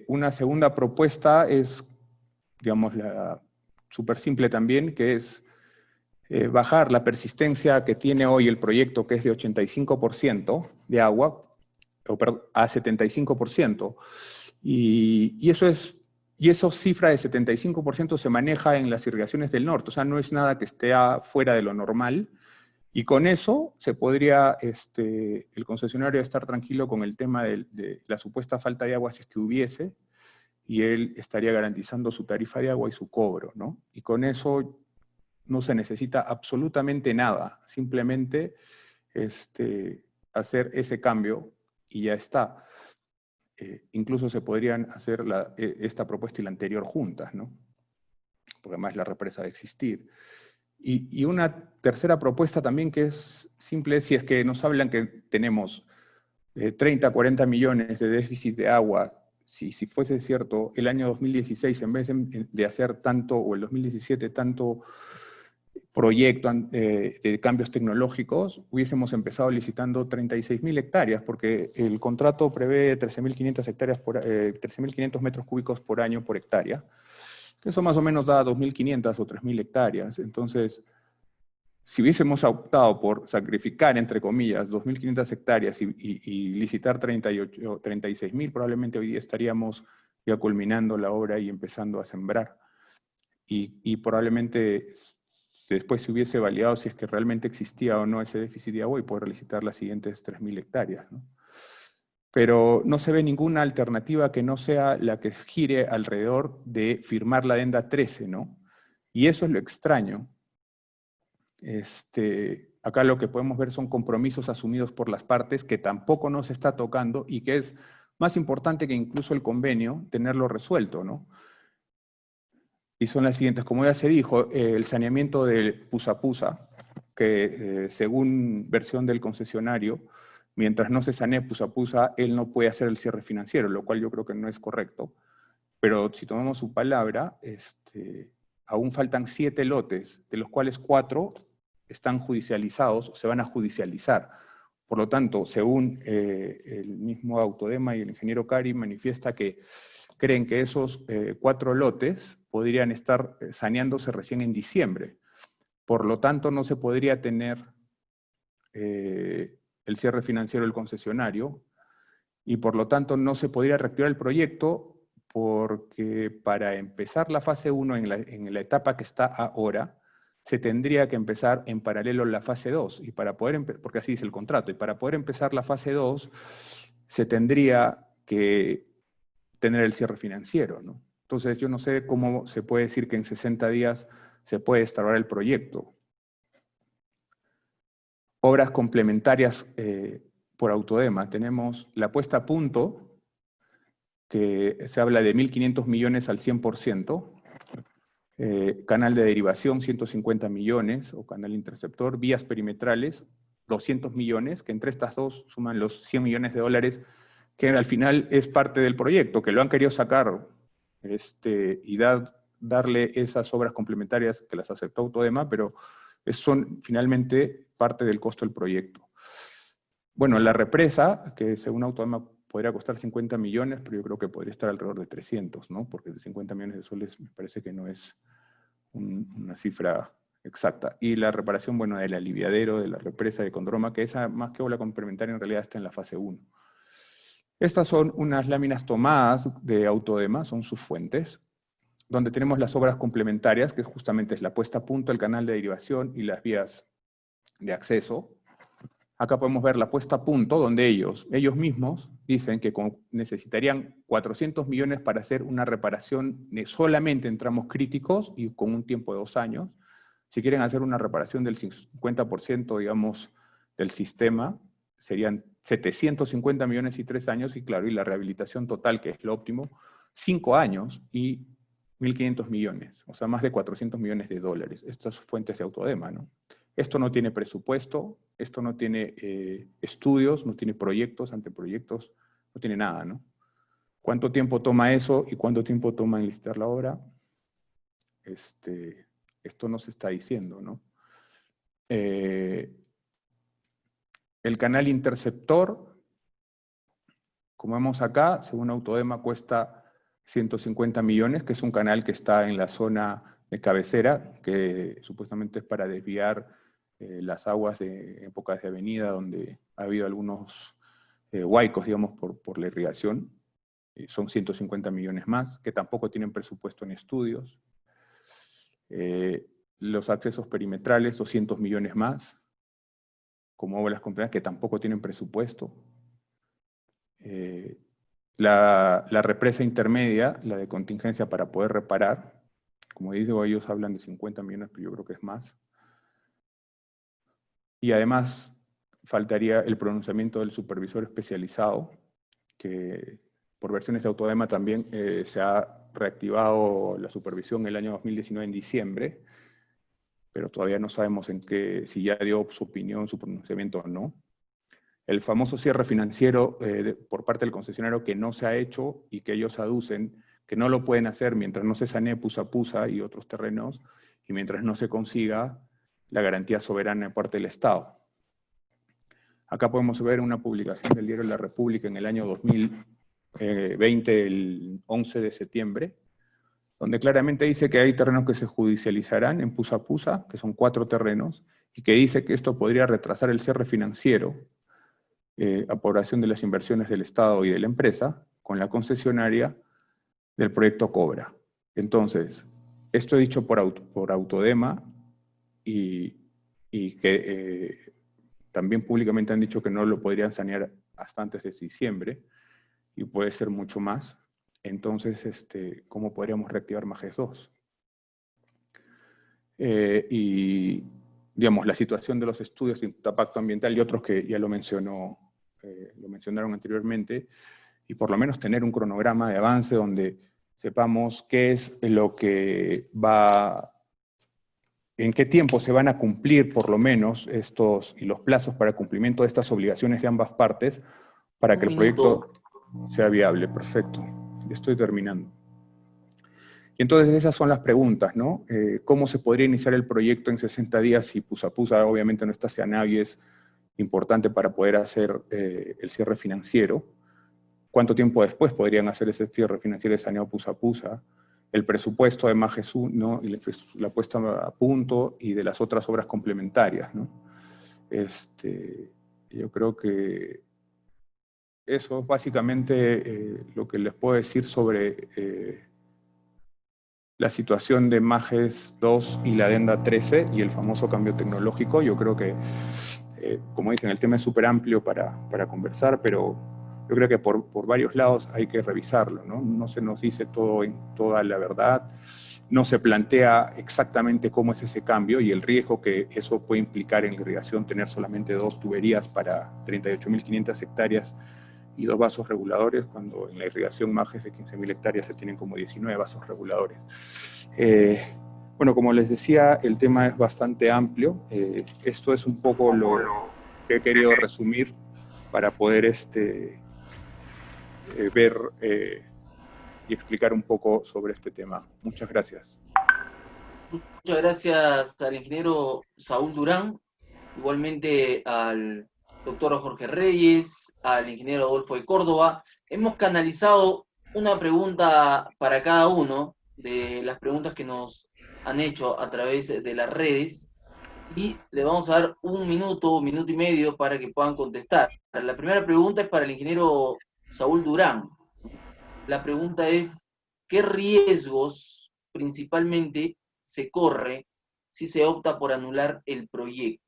Una segunda propuesta es, digamos, súper simple también, que es bajar la persistencia que tiene hoy el proyecto, que es de 85% de agua, a 75%. Y esa cifra de 75% se maneja en las irrigaciones del norte, o sea, no es nada que esté fuera de lo normal, Y con eso se podría, el concesionario estar tranquilo con el tema de la supuesta falta de agua si es que hubiese, y él estaría garantizando su tarifa de agua y su cobro, ¿no? Y con eso no se necesita absolutamente nada, simplemente hacer ese cambio y ya está. Incluso se podrían hacer esta propuesta y la anterior juntas, ¿no? Porque además la represa de existir. Y una tercera propuesta también que es simple, si es que nos hablan que tenemos 30, 40 millones de déficit de agua, si fuese cierto, el año 2016, en vez de hacer tanto, o el 2017, tanto proyecto de cambios tecnológicos, hubiésemos empezado licitando 36.000 hectáreas, porque el contrato prevé 13.500 hectáreas 13.500 metros cúbicos por año por hectárea. Eso más o menos da 2.500 o 3.000 hectáreas. Entonces, si hubiésemos optado por sacrificar, entre comillas, 2.500 hectáreas y licitar 36.000, probablemente hoy día estaríamos ya culminando la obra y empezando a sembrar. Y probablemente después se hubiese validado si es que realmente existía o no ese déficit de agua y poder licitar las siguientes 3.000 hectáreas, ¿no? Pero no se ve ninguna alternativa que no sea la que gire alrededor de firmar la adenda 13, ¿no? Y eso es lo extraño. Acá lo que podemos ver son compromisos asumidos por las partes que tampoco nos está tocando y que es más importante que incluso el convenio tenerlo resuelto, ¿no? Y son las siguientes, como ya se dijo, el saneamiento del Pusapusa, que según versión del concesionario, mientras no se sanee Pusapusa, él no puede hacer el cierre financiero, lo cual yo creo que no es correcto. Pero si tomamos su palabra, aún faltan 7 lotes, de los cuales 4 están judicializados o se van a judicializar. Por lo tanto, según el mismo Autodema y el ingeniero Cari, manifiesta que creen que esos 4 lotes podrían estar saneándose recién en diciembre. Por lo tanto, no se podría tener el cierre financiero del concesionario y por lo tanto no se podría reactivar el proyecto porque para empezar la fase 1 en la etapa que está ahora, se tendría que empezar en paralelo la fase 2, y para poder porque así dice el contrato, y para poder empezar la fase 2, se tendría que tener el cierre financiero, ¿no? Entonces yo no sé cómo se puede decir que en 60 días se puede destrabar el proyecto. Obras complementarias por Autodema. Tenemos la puesta a punto, que se habla de 1.500 millones al 100%, canal de derivación 150 millones, o canal interceptor, vías perimetrales 200 millones, que entre estas dos suman los 100 millones de dólares, que al final es parte del proyecto, que lo han querido sacar y darle esas obras complementarias que las aceptó Autodema, pero son finalmente parte del costo del proyecto. Bueno, la represa, que según Autodema podría costar 50 millones, pero yo creo que podría estar alrededor de 300, ¿no? Porque de 50 millones de soles me parece que no es una cifra exacta. Y la reparación, bueno, del aliviadero, de la represa de Condroma, que esa más que obra complementaria en realidad está en la fase 1. Estas son unas láminas tomadas de Autodema, son sus fuentes, donde tenemos las obras complementarias, que justamente es la puesta a punto, el canal de derivación y las vías de acceso. Acá podemos ver la puesta a punto, donde ellos mismos dicen que necesitarían 400 millones para hacer una reparación solamente en tramos críticos y con un tiempo de 2 años. Si quieren hacer una reparación del 50%, digamos, del sistema, serían 750 millones y 3 años, y claro, y la rehabilitación total, que es lo óptimo, 5 años y 1.500 millones, o sea, más de 400 millones de dólares. Estas fuentes de Autodema, ¿no? Esto no tiene presupuesto, esto no tiene estudios, no tiene proyectos, anteproyectos, no tiene nada, ¿no? ¿Cuánto tiempo toma eso y cuánto tiempo toma en licitar la obra? Esto no se está diciendo, ¿no? El canal interceptor, como vemos acá, según Autodema cuesta 150 millones, que es un canal que está en la zona de cabecera, que supuestamente es para desviar las aguas de épocas de avenida, donde ha habido algunos huaicos, digamos, por la irrigación. Son 150 millones más, que tampoco tienen presupuesto en estudios. Los accesos perimetrales, 200 millones más. como obras complejas que tampoco tienen presupuesto. La represa intermedia, la de contingencia para poder reparar, como digo, ellos hablan de 50 millones, pero yo creo que es más. Y además faltaría el pronunciamiento del supervisor especializado, que por versiones de Autodema también se ha reactivado la supervisión el año 2019 en diciembre, pero todavía no sabemos si ya dio su opinión, su pronunciamiento o no. El famoso cierre financiero por parte del concesionario que no se ha hecho y que ellos aducen que no lo pueden hacer mientras no se sanee Pusapusa y otros terrenos y mientras no se consiga la garantía soberana de parte del Estado. Acá podemos ver una publicación del diario La República en el año 2020, el 11 de septiembre, donde claramente dice que hay terrenos que se judicializarán en Pusapusa, que son 4 terrenos, y que dice que esto podría retrasar el cierre financiero, aprobación de las inversiones del Estado y de la empresa, con la concesionaria del proyecto Cobra. Entonces, esto dicho por Autodema y que también públicamente han dicho que no lo podrían sanear hasta antes de diciembre, y puede ser mucho más. Entonces, ¿cómo podríamos reactivar Majes 2? Y, digamos, la situación de los estudios de impacto ambiental y otros que ya lo mencionaron anteriormente, y por lo menos tener un cronograma de avance donde sepamos qué es lo que en qué tiempo se van a cumplir por lo menos y los plazos para cumplimiento de estas obligaciones de ambas partes para que el proyecto sea viable. Perfecto, estoy terminando. Y entonces esas son las preguntas, ¿no? ¿Cómo se podría iniciar el proyecto en 60 días si Pusapusa obviamente no está hacia nadie? Es importante para poder hacer el cierre financiero. ¿Cuánto tiempo después podrían hacer ese cierre financiero de saneado Pusapusa? El presupuesto de Majes 1, y la puesta a punto y de las otras obras complementarias, ¿no? Yo creo que eso es básicamente lo que les puedo decir sobre la situación de Majes 2 y la Adenda 13 y el famoso cambio tecnológico. Yo creo que, como dicen, el tema es súper amplio para conversar, pero yo creo que por varios lados hay que revisarlo, ¿no? No se nos dice toda la verdad, no se plantea exactamente cómo es ese cambio y el riesgo que eso puede implicar en la irrigación, tener solamente 2 tuberías para 38.500 hectáreas y 2 vasos reguladores, cuando en la irrigación Majes de 15.000 hectáreas se tienen como 19 vasos reguladores. Bueno, como les decía, el tema es bastante amplio. Esto es un poco lo que he querido resumir para poder ver y explicar un poco sobre este tema. Muchas gracias. Muchas gracias al ingeniero Saúl Durán, igualmente al doctor Jorge Reyes, al ingeniero Adolfo de Córdoba. Hemos canalizado una pregunta para cada uno de las preguntas que nos han hecho a través de las redes y le vamos a dar un minuto y medio para que puedan contestar. La primera pregunta es para el ingeniero Saúl Durán. La pregunta es, ¿qué riesgos principalmente se corre si se opta por anular el proyecto?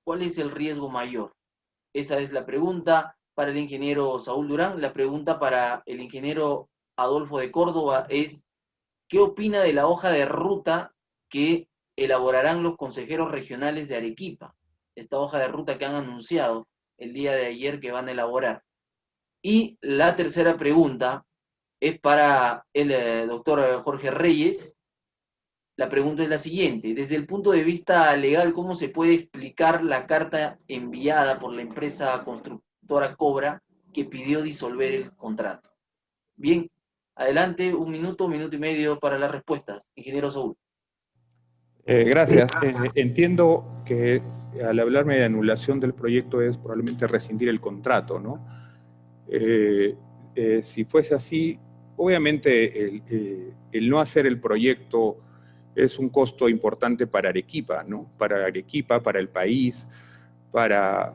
¿Cuál es el riesgo mayor? Esa es la pregunta para el ingeniero Saúl Durán. La pregunta para el ingeniero Adolfo de Córdoba es, ¿qué opina de la hoja de ruta que elaborarán los consejeros regionales de Arequipa? Esta hoja de ruta que han anunciado el día de ayer que van a elaborar. Y la tercera pregunta es para el doctor Jorge Reyes. La pregunta es la siguiente. Desde el punto de vista legal, ¿cómo se puede explicar la carta enviada por la empresa constructora Cobra que pidió disolver el contrato? Bien, adelante, un minuto y medio para las respuestas. Ingeniero Saúl. Gracias. Entiendo que al hablarme de anulación del proyecto es probablemente rescindir el contrato, ¿no? Si fuese así, obviamente el no hacer el proyecto es un costo importante para Arequipa, ¿no? Para Arequipa, para el país, para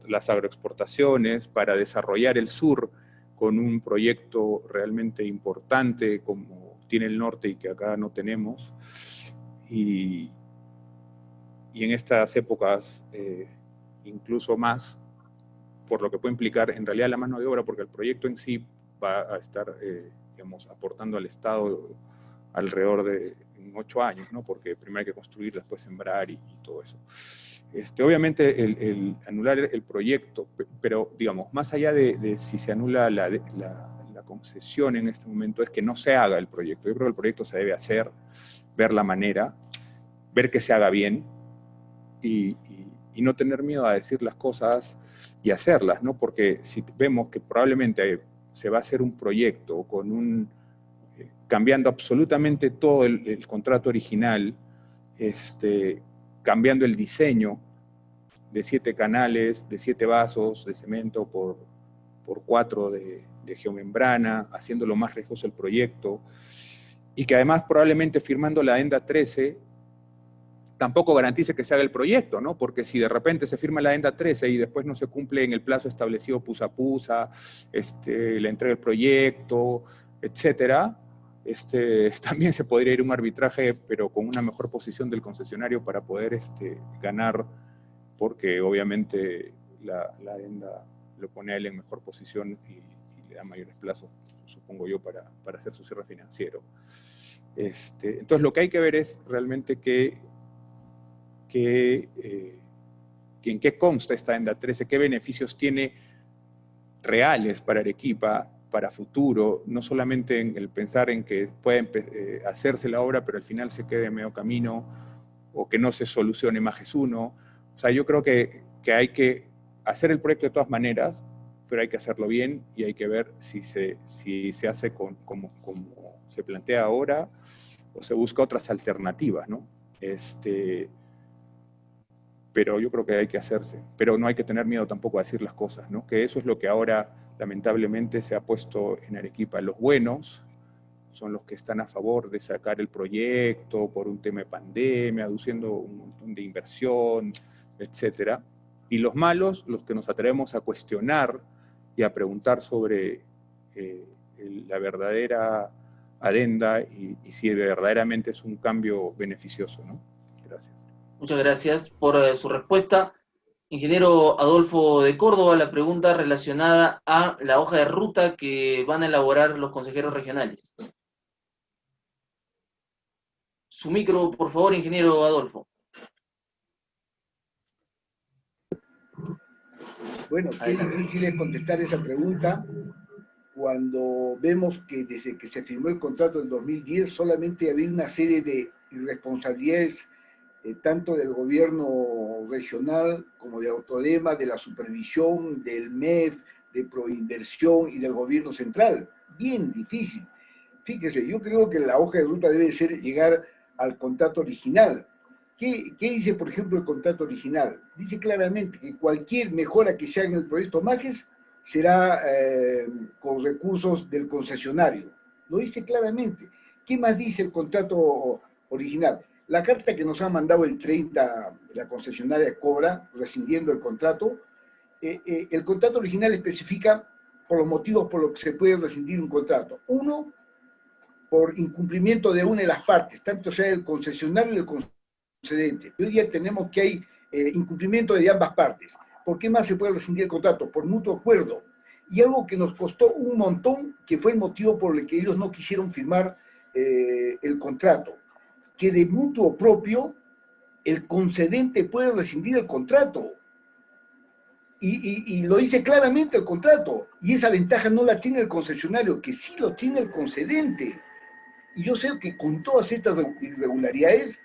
las agroexportaciones, para desarrollar el sur con un proyecto realmente importante como tiene el norte y que acá no tenemos. Y y en estas épocas incluso más, por lo que puede implicar en realidad la mano de obra, porque el proyecto en sí va a estar, digamos, aportando al Estado alrededor de 8 años, ¿no? Porque primero hay que construir, después sembrar y todo eso. Obviamente el anular el proyecto, pero digamos, más allá de si se anula la concesión en este momento, es que no se haga el proyecto. Yo creo que el proyecto se debe hacer, ver la manera, ver que se haga bien y no tener miedo a decir las cosas y hacerlas, ¿no? Porque si vemos que probablemente se va a hacer un proyecto con cambiando absolutamente todo el contrato original, cambiando el diseño de 7 canales, de 7 vasos de cemento por 4 de geomembrana, haciéndolo más riesgoso el proyecto, y que además probablemente firmando la adenda 13 tampoco garantice que se haga el proyecto, ¿no? Porque si de repente se firma la adenda 13 y después no se cumple en el plazo establecido pusa, la entrega del proyecto, etcétera, también se podría ir a un arbitraje, pero con una mejor posición del concesionario para poder ganar, porque obviamente la adenda lo pone a él en mejor posición y le da mayores plazos, supongo yo, para hacer su cierre financiero. Entonces lo que hay que ver es realmente en qué consta esta adenda 13, qué beneficios tiene reales para Arequipa, para futuro, no solamente en el pensar en que puede hacerse la obra, pero al final se quede en medio camino, o que no se solucione Majes 1. O sea, yo creo que hay que hacer el proyecto de todas maneras, pero hay que hacerlo bien y hay que ver si se hace como se plantea ahora, o se busca otras alternativas, ¿no? Pero yo creo que hay que hacerse. Pero no hay que tener miedo tampoco a decir las cosas, ¿no? Que eso es lo que ahora, lamentablemente, se ha puesto en Arequipa. Los buenos son los que están a favor de sacar el proyecto por un tema de pandemia, aduciendo un montón de inversión, etcétera. Y los malos, los que nos atrevemos a cuestionar y a preguntar sobre la verdadera adenda y si verdaderamente es un cambio beneficioso, ¿no? Gracias. Muchas gracias por su respuesta. Ingeniero Adolfo de Córdoba, la pregunta relacionada a la hoja de ruta que van a elaborar los consejeros regionales. Su micro, por favor, ingeniero Adolfo. Bueno, qué difícil es contestar esa pregunta cuando vemos que desde que se firmó el contrato del 2010 solamente había una serie de irresponsabilidades tanto del gobierno regional como de Autodema, de la supervisión, del MEF, de Proinversión y del gobierno central. Bien difícil. Fíjese, yo creo que la hoja de ruta debe ser llegar al contrato original. ¿Qué dice, por ejemplo, el contrato original? Dice claramente que cualquier mejora que se haga en el proyecto Majes será con recursos del concesionario. Lo dice claramente. ¿Qué más dice el contrato original? La carta que nos ha mandado el 30, la concesionaria Cobra, rescindiendo el contrato original especifica por los motivos por los que se puede rescindir un contrato. Uno, por incumplimiento de una de las partes, tanto sea el concesionario y el concedente. Hoy día tenemos que hay incumplimiento de ambas partes. ¿Por qué más se puede rescindir el contrato? Por mutuo acuerdo. Y algo que nos costó un montón, que fue el motivo por el que ellos no quisieron firmar el contrato, que de mutuo propio el concedente puede rescindir el contrato. Y lo dice claramente el contrato. Y esa ventaja no la tiene el concesionario, que sí lo tiene el concedente. Y yo sé que con todas estas irregularidades,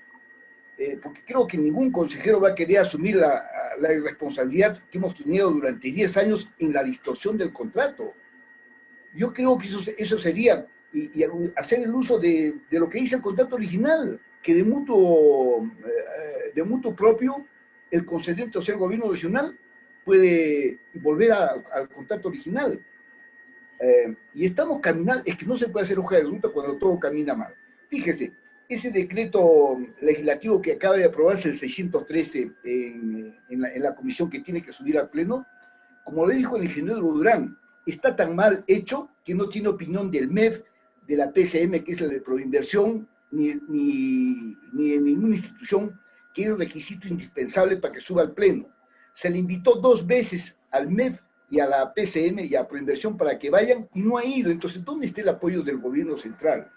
porque creo que ningún consejero va a querer asumir la irresponsabilidad que hemos tenido durante 10 años en la distorsión del contrato. Yo creo que eso sería, y hacer el uso de lo que dice el contrato original, que de mutuo propio, el concedente, o sea, el gobierno regional, puede volver al contrato original. Y estamos caminando, es que no se puede hacer hoja de ruta cuando todo camina mal. Fíjese, ese decreto legislativo que acaba de aprobarse, el 613, en la comisión que tiene que subir al pleno, como le dijo el ingeniero Durán, está tan mal hecho que no tiene opinión del MEF, de la PCM, que es la de Proinversión, ni en ninguna institución que es requisito indispensable para que suba al Pleno. Se le invitó 2 veces al MEF y a la PCM y a Proinversión para que vayan y no ha ido. Entonces, ¿dónde está el apoyo del gobierno central?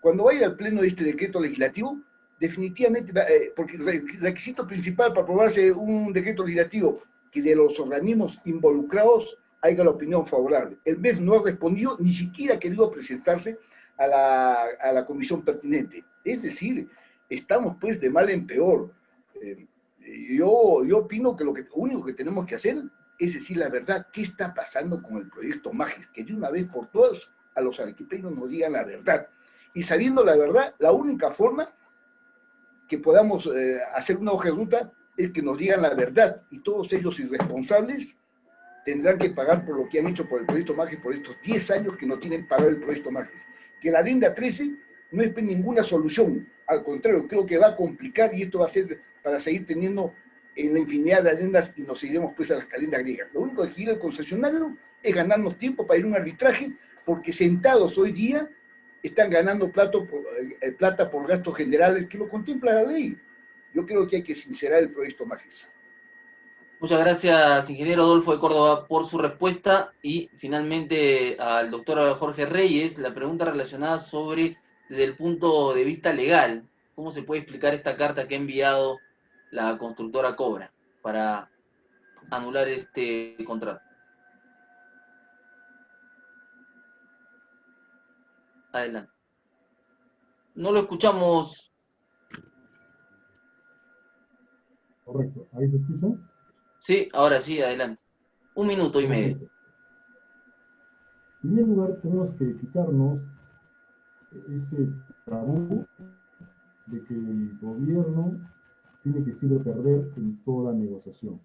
Cuando vaya al Pleno de este decreto legislativo, definitivamente, porque el requisito principal para aprobarse un decreto legislativo, que de los organismos involucrados haya la opinión favorable. El MEF no ha respondido, ni siquiera ha querido presentarse a la comisión pertinente. Es decir, estamos pues de mal en peor. Yo opino que lo único que tenemos que hacer es decir la verdad, qué está pasando con el proyecto Magis, que de una vez por todas a los arequipeños nos digan la verdad. Y sabiendo la verdad, la única forma que podamos hacer una hoja de ruta es que nos digan la verdad, y todos ellos irresponsables tendrán que pagar por lo que han hecho por el proyecto Magis por estos 10 años que no tienen pagado el proyecto Magis. Que la adenda 13 no es ninguna solución, al contrario, creo que va a complicar y esto va a ser para seguir teniendo en la infinidad de adendas y nos iremos pues a las calendas griegas. Lo único que quiere el concesionario es ganarnos tiempo para ir a un arbitraje, porque sentados hoy día están ganando plata por gastos generales que lo contempla la ley. Yo creo que hay que sincerar el proyecto Magis. Muchas gracias, ingeniero Adolfo de Córdoba, por su respuesta. Y finalmente al doctor Jorge Reyes, la pregunta relacionada sobre, desde el punto de vista legal, ¿cómo se puede explicar esta carta que ha enviado la constructora Cobra para anular este contrato? Adelante. No lo escuchamos. Correcto. ¿Ahí se escucha? Sí, ahora sí, adelante. 1 minuto y medio. En primer lugar, tenemos que quitarnos ese tabú de que el gobierno tiene que siempre perder en toda negociación.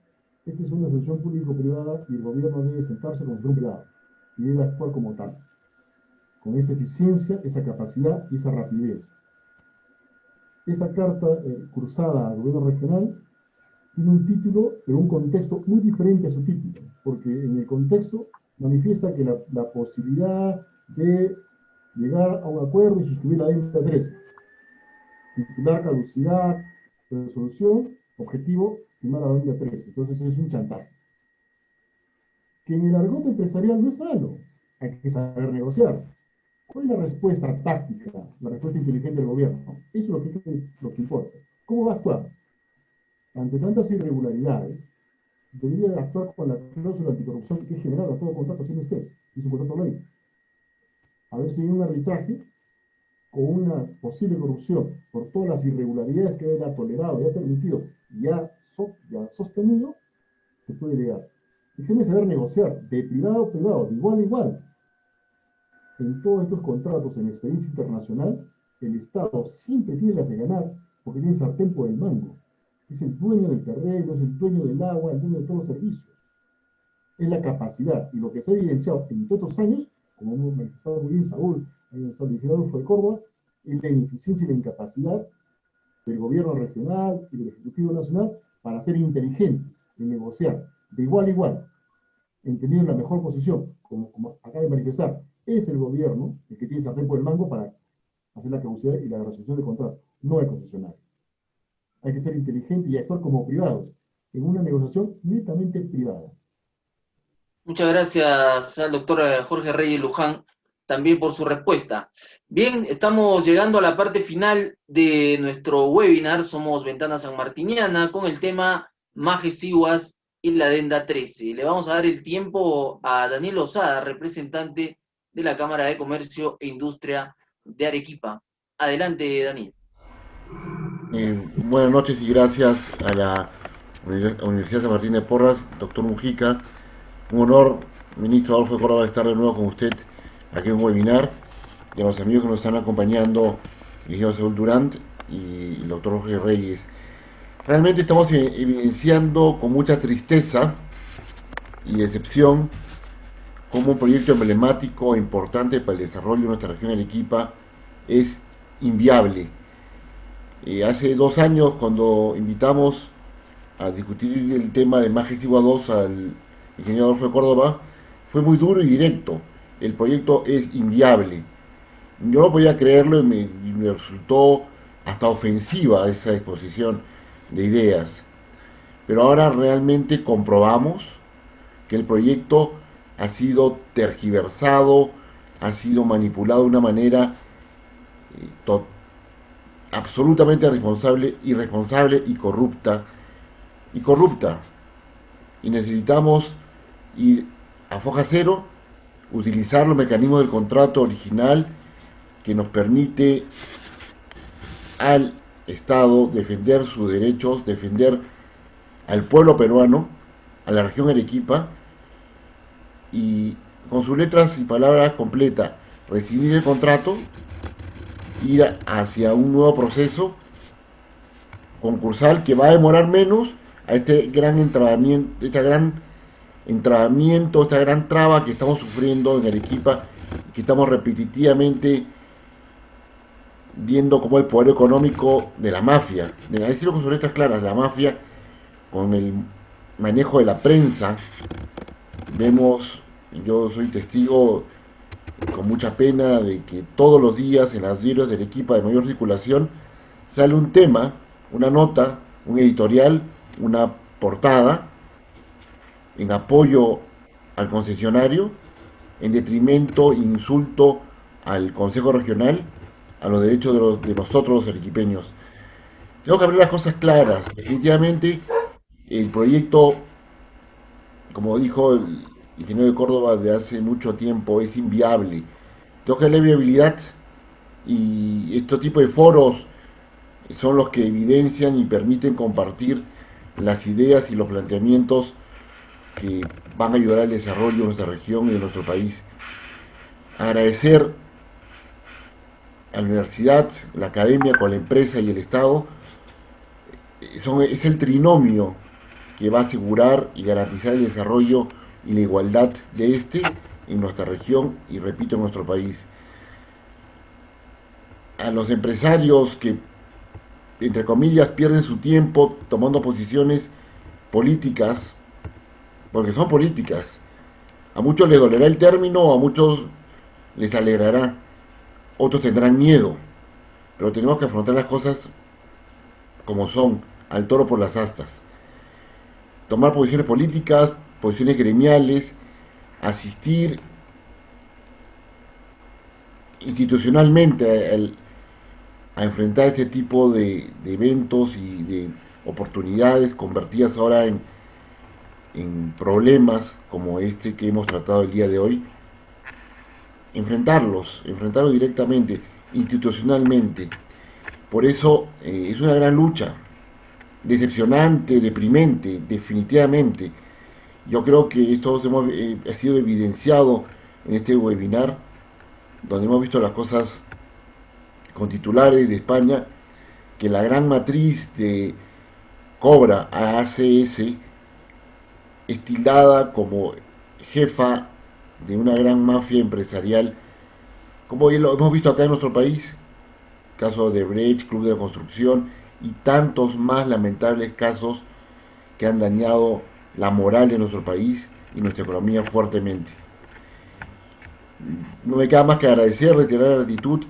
Esta es una asociación público-privada y el gobierno debe sentarse como un privado y debe actuar como tal, con esa eficiencia, esa capacidad y esa rapidez. Esa carta cruzada al gobierno regional tiene un título, pero un contexto muy diferente a su título, porque en el contexto manifiesta que la posibilidad de llegar a un acuerdo y suscribir la adenda 13, titular, caducidad, resolución, objetivo, firmar la adenda 13. Entonces es un chantaje. Que en el argot empresarial no es malo, hay que saber negociar. ¿Cuál es la respuesta táctica, la respuesta inteligente del gobierno? Eso es lo que importa. ¿Cómo va a actuar? Ante tantas irregularidades, debería actuar con la cláusula anticorrupción que es general a todo contrato, sin usted, y su contrato ley. A ver si hay un arbitraje con una posible corrupción por todas las irregularidades que él ha tolerado, y ha permitido y ha sostenido, se puede llegar. Déjeme saber negociar de privado a privado, de igual a igual. En todos estos contratos en experiencia internacional, el Estado siempre tiene las de ganar porque tiene sartén por el mango. Es el dueño del terreno, es el dueño del agua, el dueño de todos los servicios. Es la capacidad, y lo que se ha evidenciado en todos estos años, como hemos manifestado muy bien Saúl, el ingeniero Adolfo de Córdoba, es la ineficiencia y la incapacidad del gobierno regional y del Ejecutivo Nacional para ser inteligente y negociar de igual a igual, entendiendo la mejor posición, como acaba de manifestar, es el gobierno el que tiene sartén por el mango para hacer la caducidad y la resolución del contrato, no el concesionario. Hay que ser inteligente y actuar como privados, en una negociación netamente privada. Muchas gracias al doctor Jorge Reyes Luján también por su respuesta. Bien, estamos llegando a la parte final de nuestro webinar, somos Ventana Sanmartiniana, con el tema Magis Iguas y la adenda 13. Le vamos a dar el tiempo a Daniel Osada, representante de la Cámara de Comercio e Industria de Arequipa. Adelante, Daniel. Buenas noches y gracias a la Universidad San Martín de Porras, doctor Mujica. Un honor, ministro Adolfo de Córdoba, estar de nuevo con usted aquí en un webinar, y a los amigos que nos están acompañando, el ingeniero Saúl Durant y el doctor Jorge Reyes. Realmente estamos evidenciando con mucha tristeza y decepción cómo un proyecto emblemático e importante para el desarrollo de nuestra región Arequipa es inviable. Hace 2 años, cuando invitamos a discutir el tema de Magis Iguas 2 al ingeniero Adolfo de Córdoba, fue muy duro y directo. El proyecto es inviable. Yo no podía creerlo y me resultó hasta ofensiva esa exposición. de ideas. Pero ahora realmente comprobamos que el proyecto ha sido tergiversado, ha sido manipulado de una manera absolutamente irresponsable y corrupta. Y necesitamos ir a foja cero, utilizar los mecanismos del contrato original que nos permite al Estado defender sus derechos, defender al pueblo peruano, a la región Arequipa, y con sus letras y palabras completas, rescindir el contrato, ir hacia un nuevo proceso concursal que va a demorar menos a este gran entrabamiento, esta gran traba que estamos sufriendo en Arequipa, que estamos repetitivamente viendo como el poder económico de la mafia, de decirlo con sus letras claras, la mafia, con el manejo de la prensa, vemos, yo soy testigo con mucha pena de que todos los días en las diarios de Arequipa de mayor circulación sale un tema, una nota, un editorial, una portada en apoyo al concesionario, en detrimento, insulto al Consejo Regional, a los derechos de nosotros los arequipeños. Tengo que abrir las cosas claras. Definitivamente el proyecto, como dijo el ingeniero de Córdoba de hace mucho tiempo, es inviable. Tengo que darle viabilidad y este tipo de foros son los que evidencian y permiten compartir las ideas y los planteamientos que van a ayudar al desarrollo de nuestra región y de nuestro país. Agradecer a la universidad, la academia con la empresa y el Estado, es el trinomio que va a asegurar y garantizar el desarrollo y la igualdad de este en nuestra región y, repito, en nuestro país. A los empresarios que, entre comillas, pierden su tiempo tomando posiciones políticas, porque son políticas, a muchos les dolerá el término, a muchos les alegrará, otros tendrán miedo, pero tenemos que afrontar las cosas como son, al toro por las astas. Tomar posiciones políticas, posiciones gremiales, asistir institucionalmente a enfrentar este tipo de eventos y de oportunidades convertidas ahora en problemas como este que hemos tratado el día de hoy. Enfrentarlos directamente, institucionalmente. Por eso es una gran lucha, decepcionante, deprimente, definitivamente. Yo creo que esto ha sido evidenciado en este webinar, donde hemos visto las cosas con titulares de España, que la gran matriz de Cobra ACS es tildada como jefa de una gran mafia empresarial, como lo hemos visto acá en nuestro país, caso de Brecht, Club de la Construcción y tantos más lamentables casos que han dañado la moral de nuestro país y nuestra economía fuertemente. No me queda más que agradecer, retirar la gratitud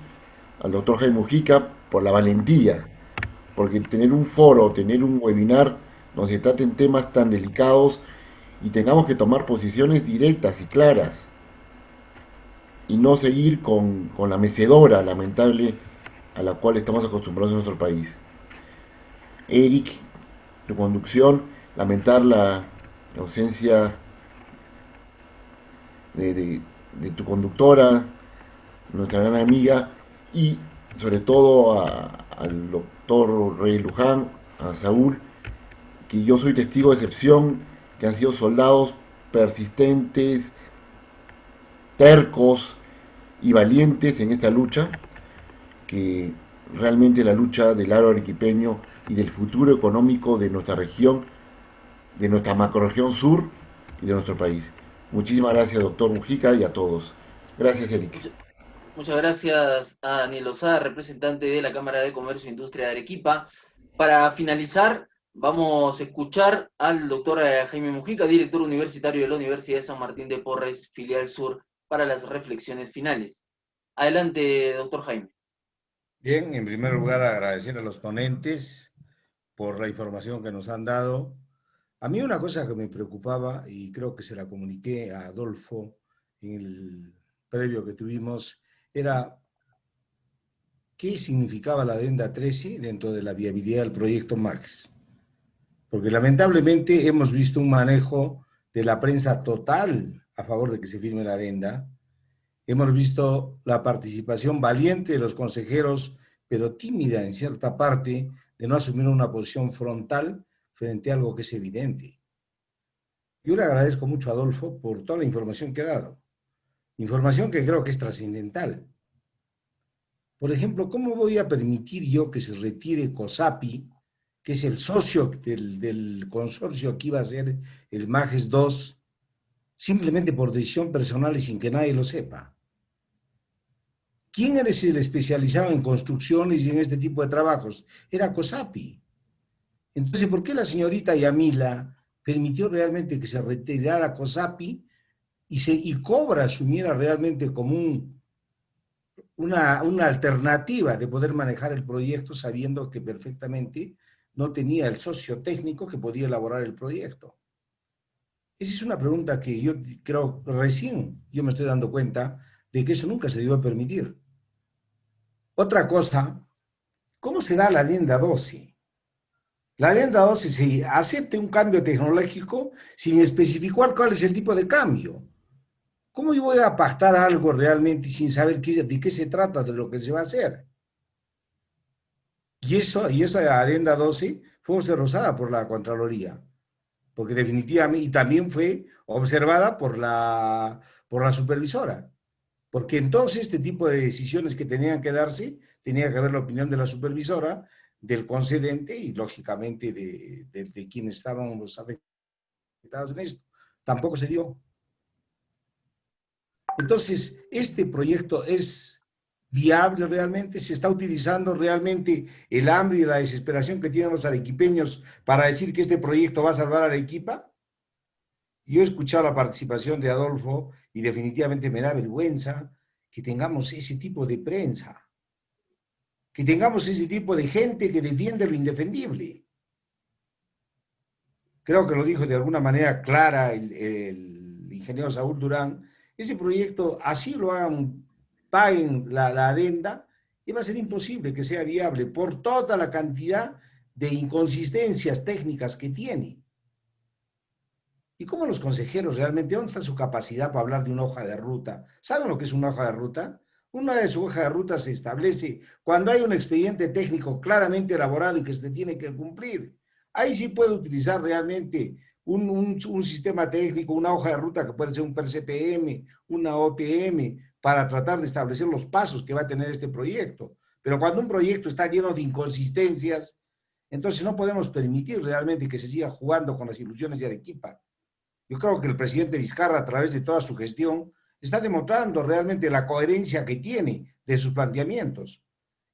al doctor Jaime Mujica por la valentía, porque tener un foro, tener un webinar donde se traten temas tan delicados y tengamos que tomar posiciones directas y claras y no seguir con la mecedora lamentable a la cual estamos acostumbrados en nuestro país. Eric, tu conducción, lamentar la ausencia de tu conductora, nuestra gran amiga, y sobre todo al doctor Rey Luján, a Saúl, que yo soy testigo de excepción, que han sido soldados persistentes, tercos y valientes en esta lucha, que realmente la lucha del aro arequipeño y del futuro económico de nuestra región, de nuestra macrorregión sur y de nuestro país. Muchísimas gracias, doctor Mujica, y a todos. Gracias, Eric. Muchas gracias a Daniel Lozada, representante de la Cámara de Comercio e Industria de Arequipa. Para finalizar, vamos a escuchar al doctor Jaime Mujica, director universitario de la Universidad de San Martín de Porres, filial sur, para las reflexiones finales. Adelante, doctor Jaime. Bien, en primer lugar agradecer a los ponentes por la información que nos han dado. A mí una cosa que me preocupaba, y creo que se la comuniqué a Adolfo en el previo que tuvimos, era qué significaba la adenda 13 dentro de la viabilidad del proyecto Max. Porque lamentablemente hemos visto un manejo de la prensa total a favor de que se firme la adenda. Hemos visto la participación valiente de los consejeros, pero tímida en cierta parte, de no asumir una posición frontal frente a algo que es evidente. Yo le agradezco mucho a Adolfo por toda la información que ha dado. Información que creo que es trascendental. Por ejemplo, ¿cómo voy a permitir yo que se retire COSAPI, que es el socio del consorcio que iba a ser el MAGES 2, simplemente por decisión personal y sin que nadie lo sepa? ¿Quién era el especializado en construcciones y en este tipo de trabajos? Era COSAPI. Entonces, ¿por qué la señorita Yamila permitió realmente que se retirara COSAPI y Cobra asumiera realmente como una alternativa de poder manejar el proyecto sabiendo que perfectamente no tenía el socio técnico que podía elaborar el proyecto? Esa es una pregunta que yo creo recién yo me estoy dando cuenta de que eso nunca se debió permitir. Otra cosa, ¿cómo será la adenda 12? La adenda 12 se acepta un cambio tecnológico sin especificar cuál es el tipo de cambio. ¿Cómo yo voy a pactar algo realmente sin saber de qué se trata, de lo que se va a hacer? Y esa adenda 12 fue observada por la Contraloría, porque definitivamente, y también fue observada por la supervisora, porque entonces este tipo de decisiones que tenían que darse, tenía que haber la opinión de la supervisora, del concedente y lógicamente de quienes estábamos afectados en esto. Tampoco se dio. Entonces, ¿este proyecto es viable realmente? ¿Se está utilizando realmente el hambre y la desesperación que tienen los arequipeños para decir que este proyecto va a salvar a Arequipa? Yo he escuchado la participación de Adolfo y definitivamente me da vergüenza que tengamos ese tipo de prensa, que tengamos ese tipo de gente que defiende lo indefendible. Creo que lo dijo de alguna manera clara el ingeniero Saúl Durán. Ese proyecto, así lo hagan, paguen la adenda, y va a ser imposible que sea viable por toda la cantidad de inconsistencias técnicas que tiene. ¿Y cómo los consejeros realmente, dónde está su capacidad para hablar de una hoja de ruta? ¿Saben lo que es una hoja de ruta? Una de sus hojas de ruta se establece cuando hay un expediente técnico claramente elaborado y que se tiene que cumplir. Ahí sí puede utilizar realmente un sistema técnico, una hoja de ruta que puede ser un PERCPM, una OPM, para tratar de establecer los pasos que va a tener este proyecto. Pero cuando un proyecto está lleno de inconsistencias, entonces no podemos permitir realmente que se siga jugando con las ilusiones de Arequipa. Yo creo que el presidente Vizcarra, a través de toda su gestión, está demostrando realmente la coherencia que tiene de sus planteamientos.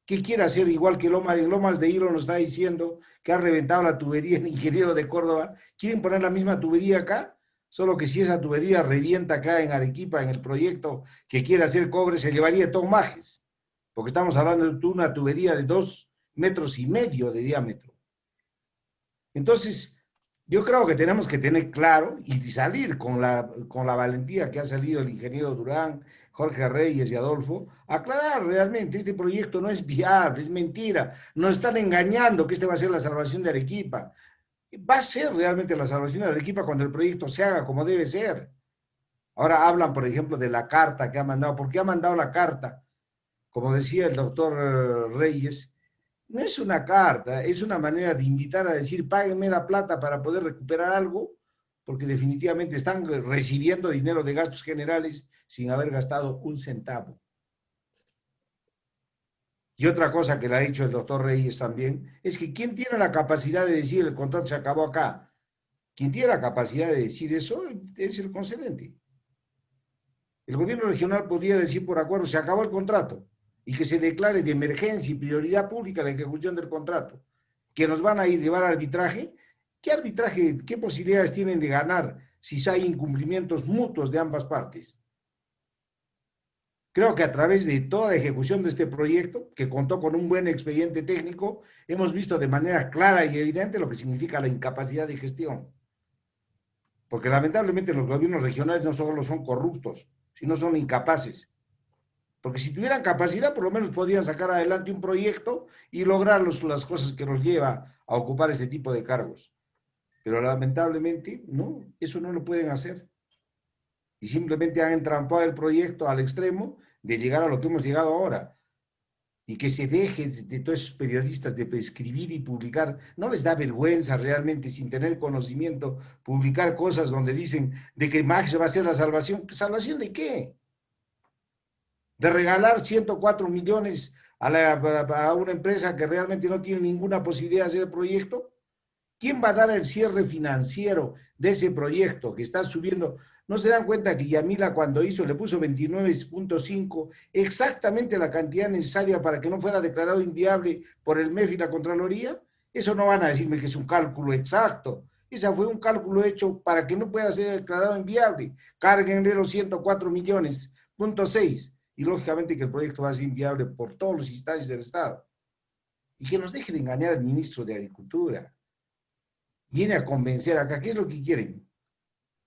¿Qué quiere hacer? Igual que Lomas de Hilo nos está diciendo que ha reventado la tubería el ingeniero de Córdoba. ¿Quieren poner la misma tubería acá? Solo que si esa tubería revienta acá en Arequipa, en el proyecto que quiere hacer Cobre, se llevaría todo Majes. Porque estamos hablando de una tubería de 2,5 metros de diámetro. Entonces, yo creo que tenemos que tener claro y salir con la valentía que ha salido el ingeniero Durán, Jorge Reyes y Adolfo, aclarar realmente, este proyecto no es viable, es mentira, nos están engañando que este va a ser la salvación de Arequipa. Va a ser realmente la salvación de Arequipa cuando el proyecto se haga como debe ser. Ahora hablan, por ejemplo, de la carta que ha mandado. ¿Por qué ha mandado la carta? Como decía el doctor Reyes, no es una carta, es una manera de invitar a decir, páguenme la plata para poder recuperar algo, porque definitivamente están recibiendo dinero de gastos generales sin haber gastado un centavo. Y otra cosa que le ha dicho el doctor Reyes también, es que ¿quién tiene la capacidad de decir el contrato se acabó acá? Quien tiene la capacidad de decir eso es el concedente. El gobierno regional podría decir por acuerdo, se acabó el contrato, y que se declare de emergencia y prioridad pública la ejecución del contrato, que nos van a llevar a arbitraje. ¿Qué arbitraje, qué posibilidades tienen de ganar si hay incumplimientos mutuos de ambas partes? Creo que a través de toda la ejecución de este proyecto, que contó con un buen expediente técnico, hemos visto de manera clara y evidente lo que significa la incapacidad de gestión. Porque lamentablemente los gobiernos regionales no solo son corruptos, sino son incapaces. Porque si tuvieran capacidad, por lo menos podrían sacar adelante un proyecto y lograr las cosas que nos lleva a ocupar este tipo de cargos. Pero lamentablemente, no, eso no lo pueden hacer. Y simplemente han entrampado el proyecto al extremo de llegar a lo que hemos llegado ahora. Y que se deje de todos esos periodistas de escribir y publicar. ¿No les da vergüenza realmente, sin tener conocimiento, publicar cosas donde dicen de que Max va a ser la salvación? ¿Salvación de qué? De regalar 104 millones a una empresa que realmente no tiene ninguna posibilidad de hacer el proyecto. ¿Quién va a dar el cierre financiero de ese proyecto que está subiendo? ¿No se dan cuenta que Yamila cuando hizo le puso 29.5, exactamente la cantidad necesaria para que no fuera declarado inviable por el MEF y la Contraloría? Eso no van a decirme que es un cálculo exacto. Ese fue un cálculo hecho para que no pueda ser declarado inviable. Cárguenle los 104 millones, punto 6. Y lógicamente que el proyecto va a ser inviable por todos los instancias del Estado. Y que nos deje de engañar al ministro de Agricultura. Viene a convencer acá, ¿qué es lo que quieren?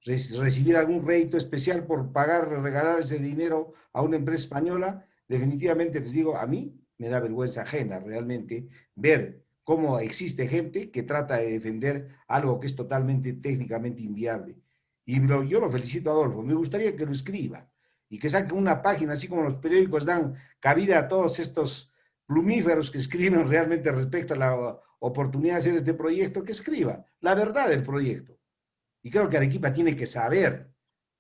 ¿Recibir algún rédito especial por pagar, regalar ese dinero a una empresa española? Definitivamente les digo, a mí me da vergüenza ajena realmente ver cómo existe gente que trata de defender algo que es totalmente técnicamente inviable. Y yo lo felicito a Adolfo, me gustaría que lo escriba y que saque una página, así como los periódicos dan cabida a todos estos plumíferos que escriben realmente respecto a la oportunidad de hacer este proyecto, que escriba la verdad del proyecto. Y creo que Arequipa tiene que saber,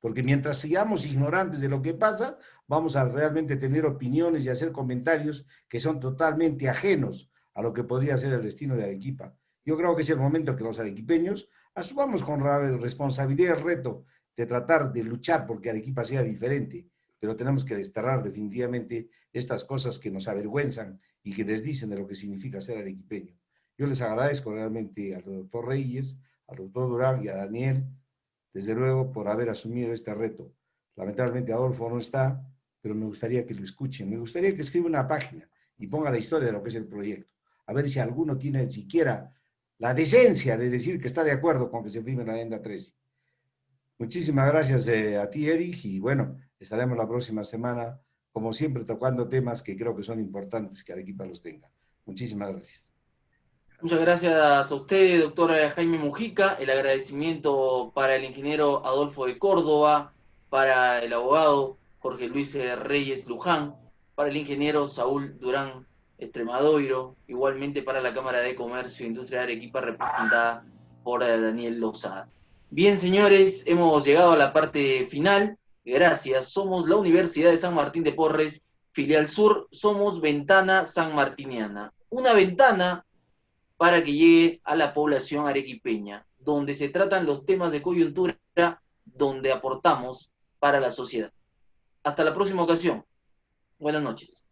porque mientras sigamos ignorantes de lo que pasa, vamos a realmente tener opiniones y hacer comentarios que son totalmente ajenos a lo que podría ser el destino de Arequipa. Yo creo que es el momento que los arequipeños asumamos con responsabilidad el reto de tratar de luchar porque Arequipa sea diferente, pero tenemos que desterrar definitivamente estas cosas que nos avergüenzan y que desdicen de lo que significa ser arequipeño. Yo les agradezco realmente al doctor Reyes, al doctor Durán y a Daniel, desde luego, por haber asumido este reto. Lamentablemente Adolfo no está, pero me gustaría que lo escuchen. Me gustaría que escriba una página y ponga la historia de lo que es el proyecto. A ver si alguno tiene siquiera la decencia de decir que está de acuerdo con que se firme la Adenda 13. Muchísimas gracias a ti, Eric, y bueno, estaremos la próxima semana, como siempre, tocando temas que creo que son importantes que Arequipa los tenga. Muchísimas gracias. Muchas gracias a usted, doctor Jaime Mujica. El agradecimiento para el ingeniero Adolfo de Córdoba, para el abogado Jorge Luis Reyes Luján, para el ingeniero Saúl Durán Extremadoiro, igualmente para la Cámara de Comercio e Industria de Arequipa, representada por Daniel Lozada. Bien, señores, hemos llegado a la parte final. Gracias. Somos la Universidad de San Martín de Porres, filial sur. Somos Ventana Sanmartiniana. Una ventana para que llegue a la población arequipeña, donde se tratan los temas de coyuntura, donde aportamos para la sociedad. Hasta la próxima ocasión. Buenas noches.